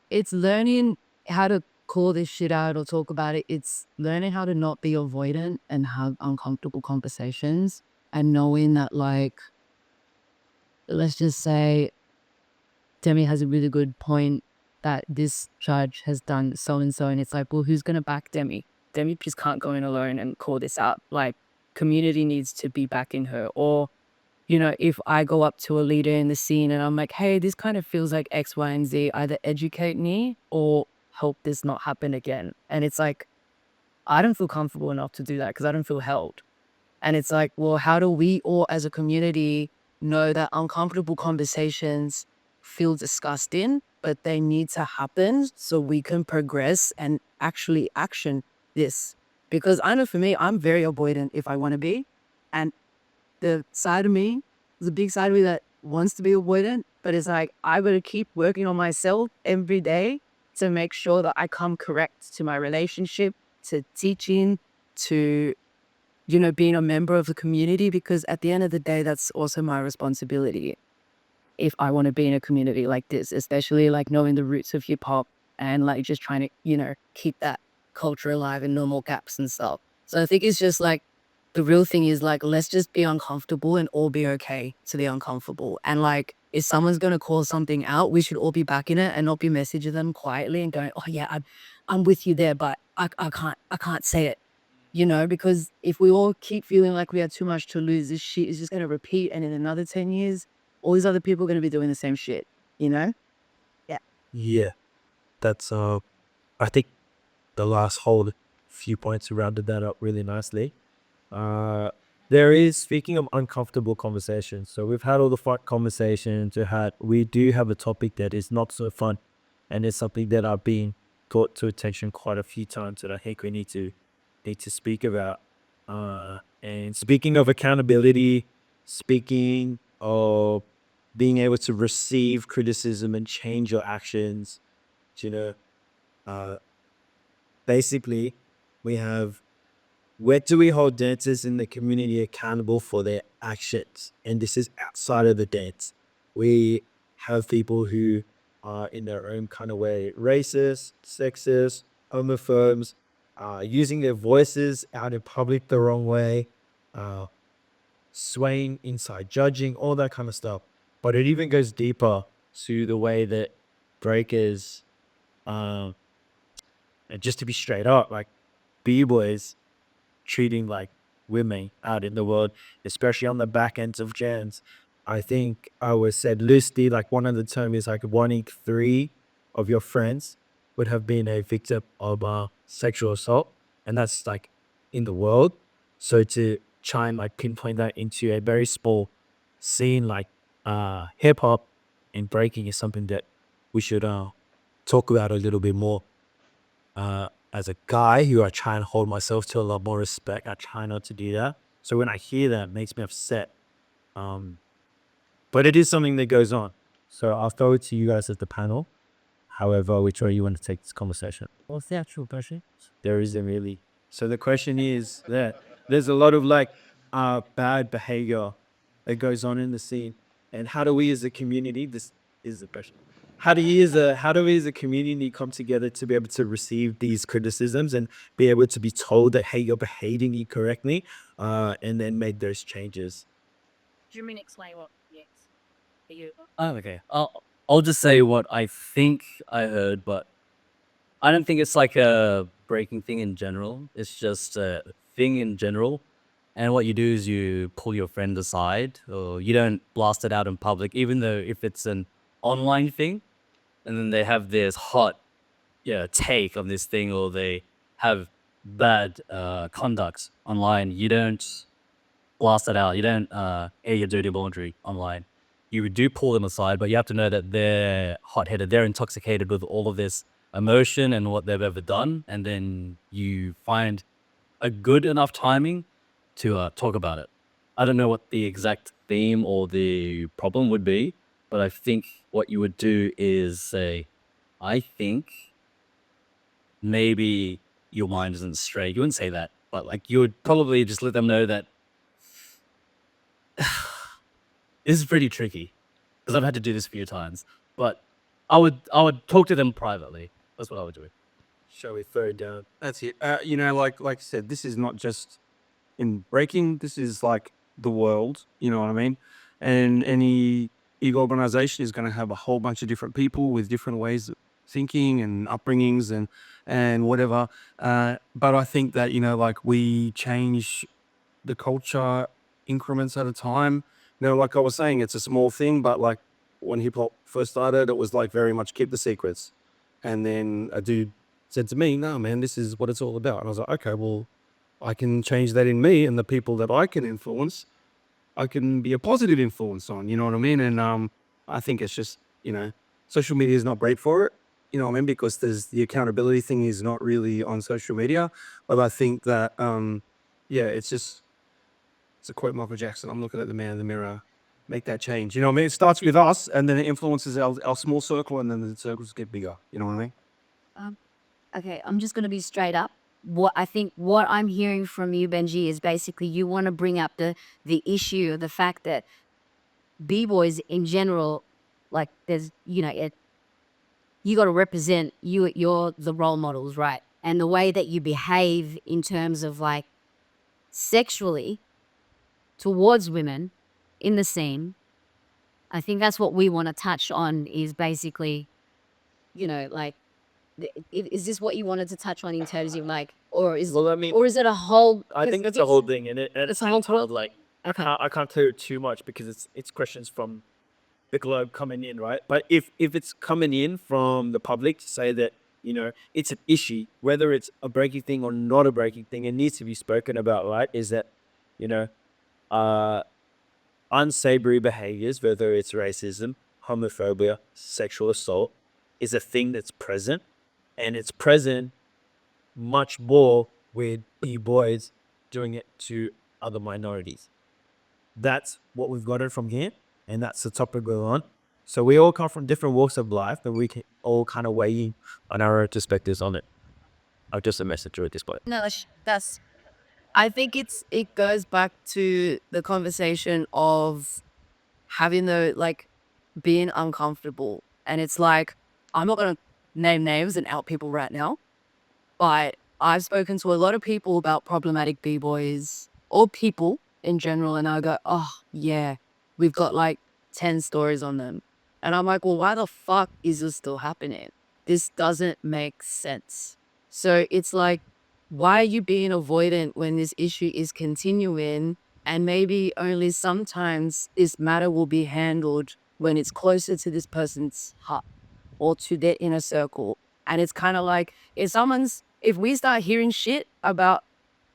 D: it's learning how to call this shit out or talk about it. It's learning how to not be avoidant and have uncomfortable conversations and knowing that, like, let's just say Demi has a really good point that this judge has done so and so. And it's like, well, who's going to back Demi? Demi just can't go in alone and call this out. Like, community needs to be backing her. Or, you know, if I go up to a leader in the scene and I'm like, hey, this kind of feels like X, Y, and Z, either educate me or help this not happen again. And it's like, I don't feel comfortable enough to do that because I don't feel held. And it's like, well, how do we all as a community know that uncomfortable conversations feel disgusting, but they need to happen so we can progress and actually action this? Because I know for me, I'm very avoidant if I want to be. And the side of me, there's a big side of me that wants to be avoidant, but it's like, I got to keep working on myself every day to make sure that I come correct to my relationship, to teaching, to, you know, being a member of the community, because at the end of the day, that's also my responsibility if I want to be in a community like this, especially like knowing the roots of hip hop and like just trying to, you know, keep that culture alive in normal gaps and stuff. So I think it's just like the real thing is like, let's just be uncomfortable and all be okay to the uncomfortable. And like, if someone's going to call something out, we should all be backing it and not be messaging them quietly and going, oh yeah, I'm with you there, but I can't say it. You know, because if we all keep feeling like we have too much to lose, this shit is just going to repeat. And in another 10 years, all these other people are going to be doing the same shit, you know?
A: Yeah, that's I think the last whole few points rounded that up really nicely. There is, speaking of uncomfortable conversations, so we've had all the fun conversations. We do have a topic that is not so fun, and it's something that I've been brought to attention quite a few times that I think we need to speak about. And speaking of accountability, speaking of being able to receive criticism and change your actions, you know, uh, basically, we have, where do we hold dancers in the community accountable for their actions? And this is outside of the dance. We have people who are in their own kind of way racist, sexist, homophobes, using their voices out in public the wrong way, uh, swaying inside judging, all that kind of stuff. But it even goes deeper to the way that breakers, and just to be straight up, like b-boys treating like women out in the world, especially on the back ends of jams. I think I was said loosely, like one of the terms is like 1 in 3 of your friends would have been a victim of sexual assault, and that's like in the world. So to try and like pinpoint that into a very small scene like hip hop and breaking is something that we should talk about a little bit more. As a guy who I try and hold myself to a lot more respect, I try not to do that. So when I hear that, it makes me upset. But it is something that goes on. So I'll throw it to you guys as the panel. However, which way you want to take this conversation?
C: What's the actual question?
A: There isn't really. So the question is that there's a lot of like bad behavior that goes on in the scene. And how do we as a community, this is the question. How do we as a community come together to be able to receive these criticisms and be able to be told that, hey, you're behaving incorrectly, and then make those changes?
C: Do you mean explain what? Yes. You. Oh, okay. I'll just say what I think I heard, but I don't think it's like a breaking thing in general. It's just a thing in general. And what you do is you pull your friend aside, or you don't blast it out in public, even though if it's an online thing, and then they have this hot take on this thing, or they have bad conduct online, you don't blast it out. You don't air your dirty laundry online. You do pull them aside, but you have to know that they're hot-headed. They're intoxicated with all of this emotion and what they've ever done, and then you find a good enough timing to talk about it. I don't know what the exact theme or the problem would be, but I think what you would do is say, I think maybe your mind isn't straight. You wouldn't say that. but like you would probably just let them know that this is pretty tricky because I've had to do this a few times. But I would talk to them privately. That's what I would do.
B: Shall we throw it down?
F: That's it. You know, like I said, this is not just in breaking. This is like the world. You know what I mean? And any big organization is going to have a whole bunch of different people with different ways of thinking and upbringings and whatever. But I think that, you know, like we change the culture increments at a time. You know, like I was saying, it's a small thing, but like when hip hop first started, it was like very much keep the secrets. And then a dude said to me, "No, man, this is what it's all about." And I was like, "Okay, well, I can change that in me and the people that I can influence. I can be a positive influence on." You know what I mean? And I think it's just, you know, social media is not great for it. You know what I mean? Because there's the accountability thing is not really on social media. But I think that yeah, it's a quote Michael Jackson. I'm looking at the man in the mirror. Make that change. You know what I mean? It starts with us, and then it influences our small circle, and then the circles get bigger. You know what I mean?
E: Okay, I'm just gonna be straight up. What I'm hearing from you, Benji, is basically you want to bring up the issue, the fact that b-boys in general, like there's, you know, you got to represent you're the role models, right? And the way that you behave in terms of like sexually towards women in the scene, I think that's what we want to touch on is basically, you know, like, is this what you wanted to touch on in terms of like, or is
B: Well, I mean,
E: or is it a whole?
B: I think that's a whole thing, and
E: It's a whole
B: kind of like
E: Okay.
B: I can't tell you too much because it's questions from the globe coming in, right? But if it's coming in from the public to say that, you know, it's an issue, whether it's a breaking thing or not a breaking thing, it needs to be spoken about, right? Is that, you know, unsavory behaviors, whether it's racism, homophobia, sexual assault, is a thing that's present, and it's present much more with boys doing it to other minorities. That's what we've gotten from here, and that's the topic we're on. So we all come from different walks of life, but we can all kind of weigh in on our perspectives on it. I'll just a messenger at this point.
D: No, that's I think it goes back to the conversation of having the like being uncomfortable. And it's like, I'm not gonna name names and out people right now, but I've spoken to a lot of people about problematic b-boys or people in general, and I go, oh yeah, we've got like 10 stories on them. And I'm like, well, why the fuck is this still happening? This doesn't make sense. So it's like, why are you being avoidant when this issue is continuing? And maybe only sometimes this matter will be handled when it's closer to this person's heart or to their inner circle. And it's kind of like, if we start hearing shit about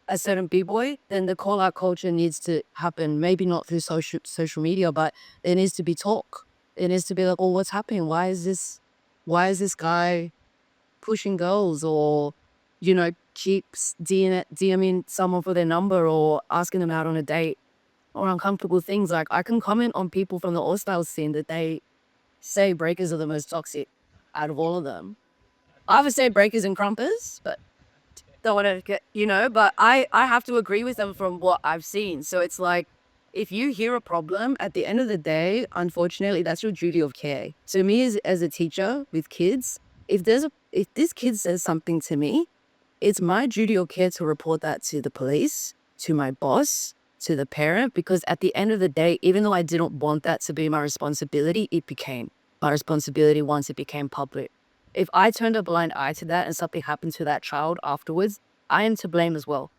D: a certain b-boy, then the call out culture needs to happen. Maybe not through social media, but there needs to be talk. It needs to be like, oh, what's happening? Why is this guy pushing girls, or, you know, keeps DMing someone for their number or asking them out on a date, or uncomfortable things. Like, I can comment on people from the all styles scene that they say breakers are the most toxic out of all of them. I would say breakers and crumpers, but don't want to get, you know, but I have to agree with them from what I've seen. So it's like, if you hear a problem, at the end of the day, unfortunately, that's your duty of care. So me as a teacher with kids, if this kid says something to me, it's my duty of care to report that to the police, to my boss, to the parent, because at the end of the day, even though I didn't want that to be my responsibility, it became my responsibility once it became public. If I turned a blind eye to that and something happened to that child afterwards, I am to blame as well.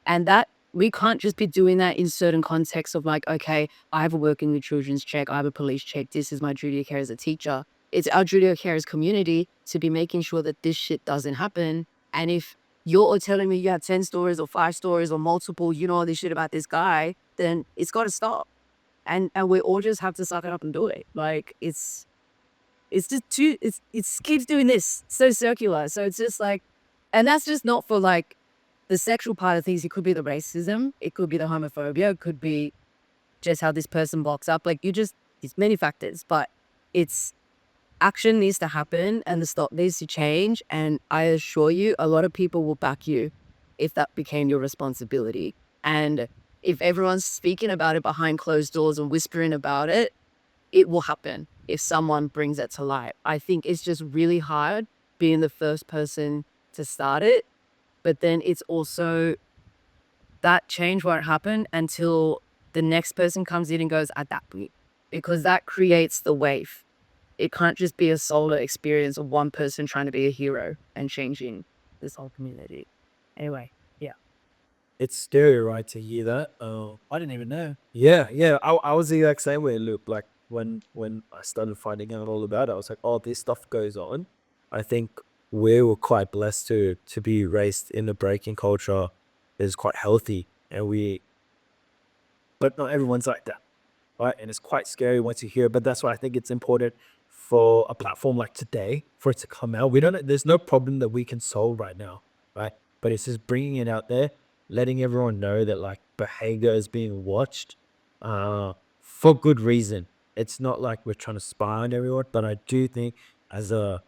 D: And that we can't just be doing that in certain contexts of like, okay, I have a working with children's check, I have a police check, this is my duty of care as a teacher. It's our duty of care as community to be making sure that this shit doesn't happen. And if you're all telling me you have 10 stories or 5 stories or multiple, you know, all this shit about this guy, then it's got to stop. And we all just have to suck it up and do it. Like, it's just it keeps doing this so circular. So it's just like, and that's just not for like the sexual part of things. It could be the racism, it could be the homophobia, it could be just how this person blocks up. Like, it's many factors, but it's action needs to happen and the stop needs to change. And I assure you, a lot of people will back you if that became your responsibility. And if everyone's speaking about it behind closed doors and whispering about it, it will happen if someone brings it to light. I think it's just really hard being the first person to start it, but then it's also that change won't happen until the next person comes in and goes, adapt me, because that creates the wave. It can't just be a solo experience of one person trying to be a hero and changing this whole community. Anyway, yeah.
B: It's scary, right, to hear that.
C: I didn't even know.
B: Yeah. I was the exact same way, Luke. Like when I started finding out all about it, I was like, oh, this stuff goes on. I think we were quite blessed to be raised in a breaking culture that is quite healthy, but not everyone's like that, right? And it's quite scary once you hear it. But that's why I think it's important for a platform like today for it to come out. There's no problem that we can solve right now, right? But it's just bringing it out there, letting everyone know that like behavior is being watched, for good reason. It's not like we're trying to spy on everyone, but I do think as a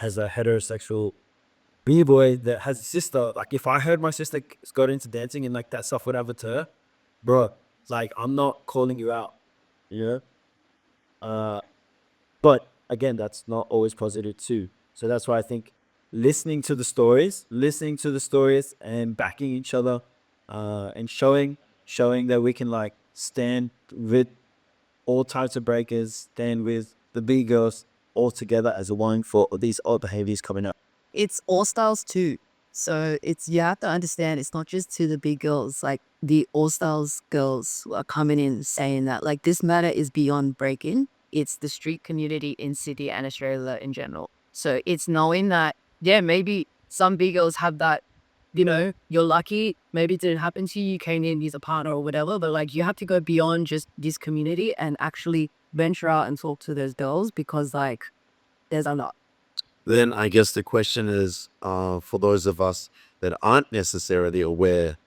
B: heterosexual b-boy that has a sister, like if I heard my sister got into dancing and like that stuff would happen to her, bro, like I'm not calling you out, you know? But again, that's not always positive too. So that's why I think listening to the stories and backing each other, and showing that we can like stand with all types of breakers, stand with the B girls all together as a one for these odd behaviors coming up.
D: It's all styles too. So you have to understand it's not just to the big girls, like the all styles girls are coming in saying that like this matter is beyond breaking. It's the street community in Sydney and Australia in general. So it's knowing that, yeah, maybe some big girls have that, you're lucky, maybe it didn't happen to you, you came in, he's a partner or whatever, but like you have to go beyond just this community and actually venture out and talk to those girls because like there's a lot.
A: Then I guess the question is, for those of us that aren't necessarily aware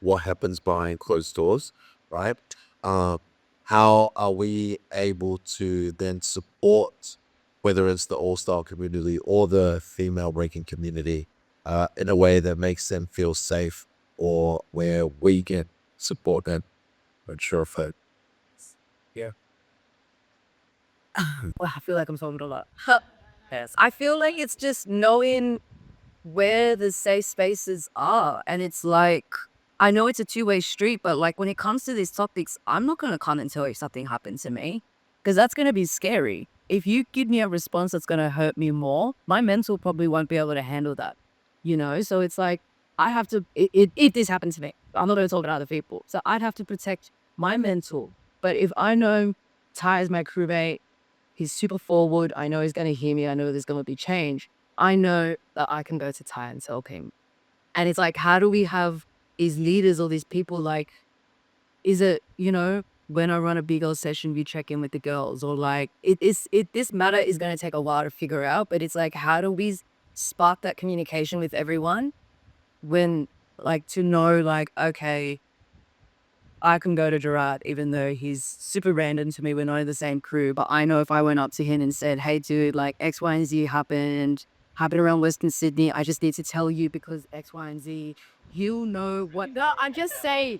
A: what happens behind closed doors, right? How are we able to then support, whether it's the all-star community or the female breaking community, in a way that makes them feel safe, or where we can support them? Not sure if it.
D: Well, I feel like I'm talking a lot. Yes. I feel like it's just knowing where the safe spaces are. And it's like, I know it's a two-way street, but like when it comes to these topics, I'm not going to come and tell you if something happened to me because that's going to be scary. If you give me a response that's going to hurt me more, my mental probably won't be able to handle that, So it's like, I have to, if this happened to me, I'm not going to talk about other people. So I'd have to protect my mental. But if I know Tai is my crewmate, he's super forward. I know he's going to hear me. I know there's going to be change. I know that I can go to Tai and tell him. And it's like, how do we have these leaders or these people like, is it, when I run a big old session, we check in with the girls or like, this matter is going to take a while to figure out, but it's like, how do we spark that communication with everyone when like to know like, okay, I can go to Gerard, even though he's super random to me. We're not in the same crew, but I know if I went up to him and said, hey, dude, like X, Y, and Z happened around Western Sydney. I just need to tell you because X, Y, and Z, you know what. No, I'm just saying.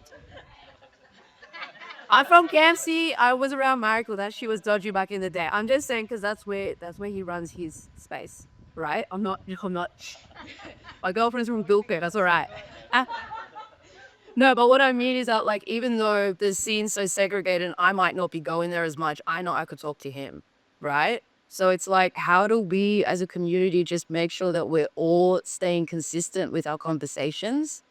D: I'm from Campsie. I was around Miracle. That she was dodgy back in the day. I'm just saying because that's where he runs his space, right? I'm not. My girlfriend's from Bilpin. That's all right. No, but what I mean is that, like, even though the scene's so segregated, I might not be going there as much. I know I could talk to him, right? So it's like, how do we as a community just make sure that we're all staying consistent with our conversations?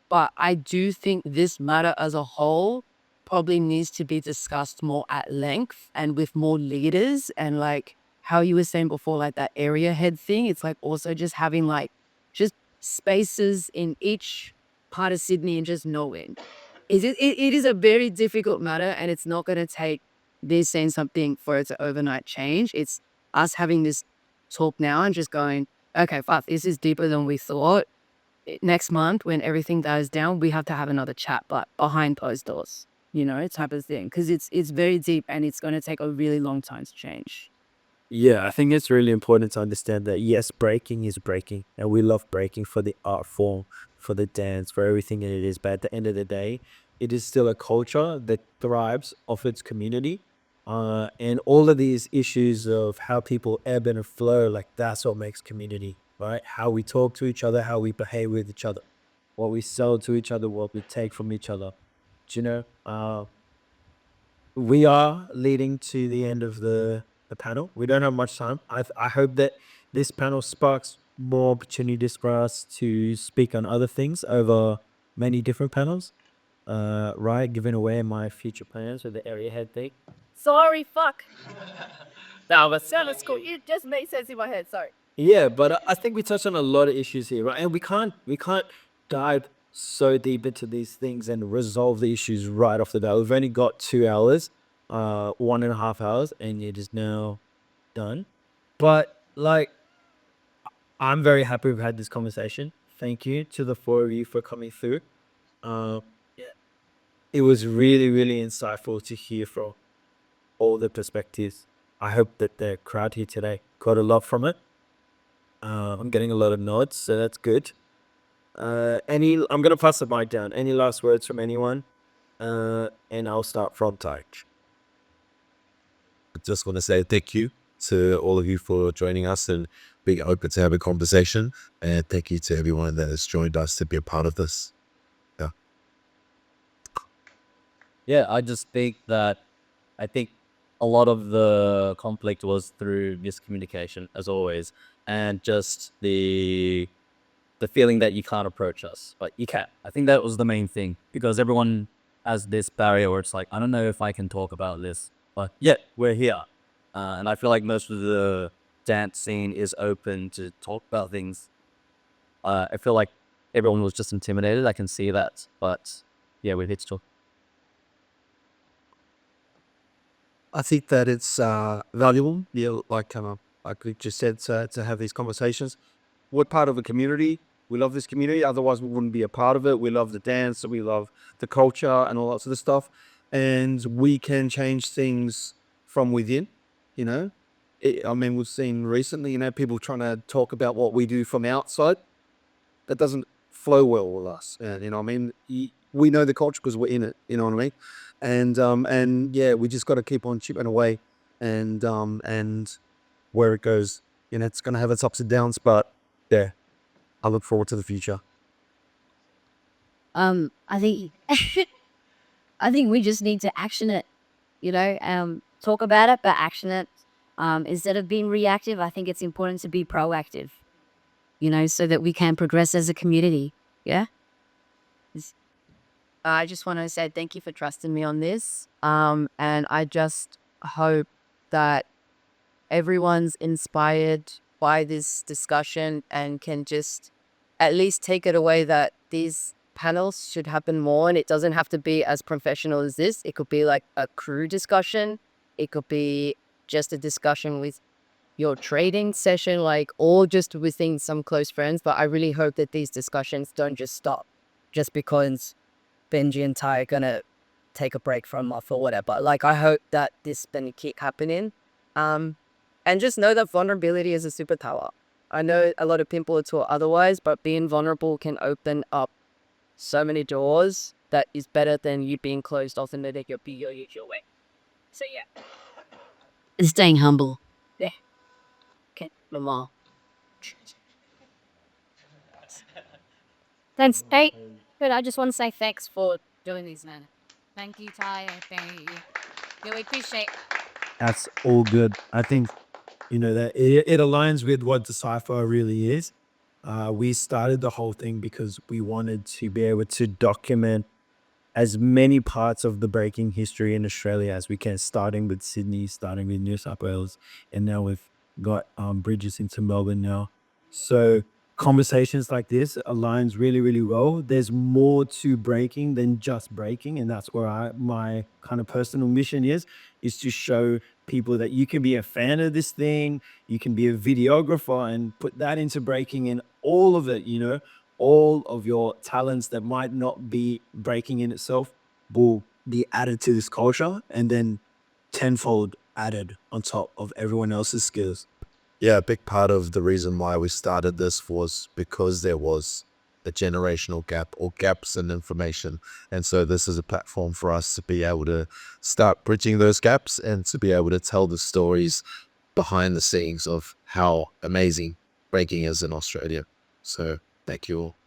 D: But I do think this matter as a whole probably needs to be discussed more at length and with more leaders. And like how you were saying before, like that area head thing, it's like also just having like just spaces in each part of Sydney and just knowing. It is a very difficult matter and it's not going to take this saying something for it to overnight change. It's us having this talk now and just going, okay, fuck, this is deeper than we thought. Next month, when everything dies down, we have to have another chat, but behind closed doors, type of thing. Because it's very deep and it's going to take a really long time to change.
B: Yeah, I think it's really important to understand that yes, breaking is breaking, and we love breaking for the art form, for the dance, for everything that it is. But at the end of the day, it is still a culture that thrives off its community. And all of these issues of how people ebb and flow, like that's what makes community, right? How we talk to each other, how we behave with each other, what we sell to each other, what we take from each other. Do you know? We are leading to the end of the panel. We don't have much time. I hope that this panel sparks more opportunities for us to speak on other things over many different panels. Right, giving away my future plans with the area head thing.
D: Sorry, fuck. No, but that's cool. It just made sense in my head. Sorry.
B: Yeah, but I think we touched on a lot of issues here, right? And we can't dive so deep into these things and resolve the issues right off the bat. We've only got 2 hours, 1.5 hours, and it is now done. But like, I'm very happy we've had this conversation. Thank you to the 4 of you for coming through. Yeah, it was really, really insightful to hear from all the perspectives. I hope that the crowd here today got a lot from it. I'm getting a lot of nods, so that's good. I'm gonna pass the mic down. Any last words from anyone? And I'll start from Tai.
A: I just want to say thank you to all of you for joining us and being open to have a conversation. And thank you to everyone that has joined us to be a part of this.
C: Yeah, I just think that I think a lot of the conflict was through miscommunication, as always, and just the feeling that you can't approach us, but you can. I think that was the main thing, because everyone has this barrier where it's like, I don't know if I can talk about this, but yeah, we're here. And I feel like most of the dance scene is open to talk about things. I feel like everyone was just intimidated. I can see that, but yeah, we're here to talk.
F: I think that it's valuable, like we just said, to have these conversations. We're part of a community. We love this community. Otherwise, we wouldn't be a part of it. We love the dance. We love the culture and all that sort of stuff. And we can change things from within, you know. I mean, we've seen recently, people trying to talk about what we do from outside. That doesn't flow well with us. And, I mean, we know the culture because we're in it, you know what I mean? And yeah, we just got to keep on chipping away and where it goes, it's going to have its ups and downs, but yeah, I look forward to the future.
E: I think I think we just need to action it, talk about it, but action it. Instead of being reactive, I think it's important to be proactive, so that we can progress as a community. Yeah.
D: I just want to say thank you for trusting me on this. And I just hope that everyone's inspired by this discussion and can just at least take it away that these panels should happen more. And it doesn't have to be as professional as this. It could be like a crew discussion. It could be just a discussion with your trading session, or just within some close friends. But I really hope that these discussions don't just stop just because Benji and Tai are gonna take a break from off or whatever. I hope that this gonna keep happening. And just know that vulnerability is a superpower. I know a lot of people are taught otherwise, but being vulnerable can open up so many doors that is better than you being closed off and letting your usual way. So yeah.
E: And staying humble.
D: Yeah. Okay, Lamar.
E: Thanks, Kate. Good. I just want to say thanks for doing these, man.
I: Thank you, Ty. Thank you. Yeah, we appreciate.
B: That's all good. I think, that it aligns with what Decypher really is. We started the whole thing because we wanted to be able to document as many parts of the breaking history in Australia as we can, starting with Sydney, starting with New South Wales, and now we've got bridges into Melbourne now. So conversations like this aligns really, really well. There's more to breaking than just breaking, and that's where my kind of personal mission is to show people that you can be a fan of this thing, you can be a videographer and put that into breaking, and all of it, all of your talents that might not be breaking in itself will be added to this culture and then tenfold added on top of everyone else's skills.
A: Yeah, a big part of the reason why we started this was because there was a a generational gap or gaps in information. And so this is a platform for us to be able to start bridging those gaps and to be able to tell the stories behind the scenes of how amazing breaking is in Australia. So thank you all.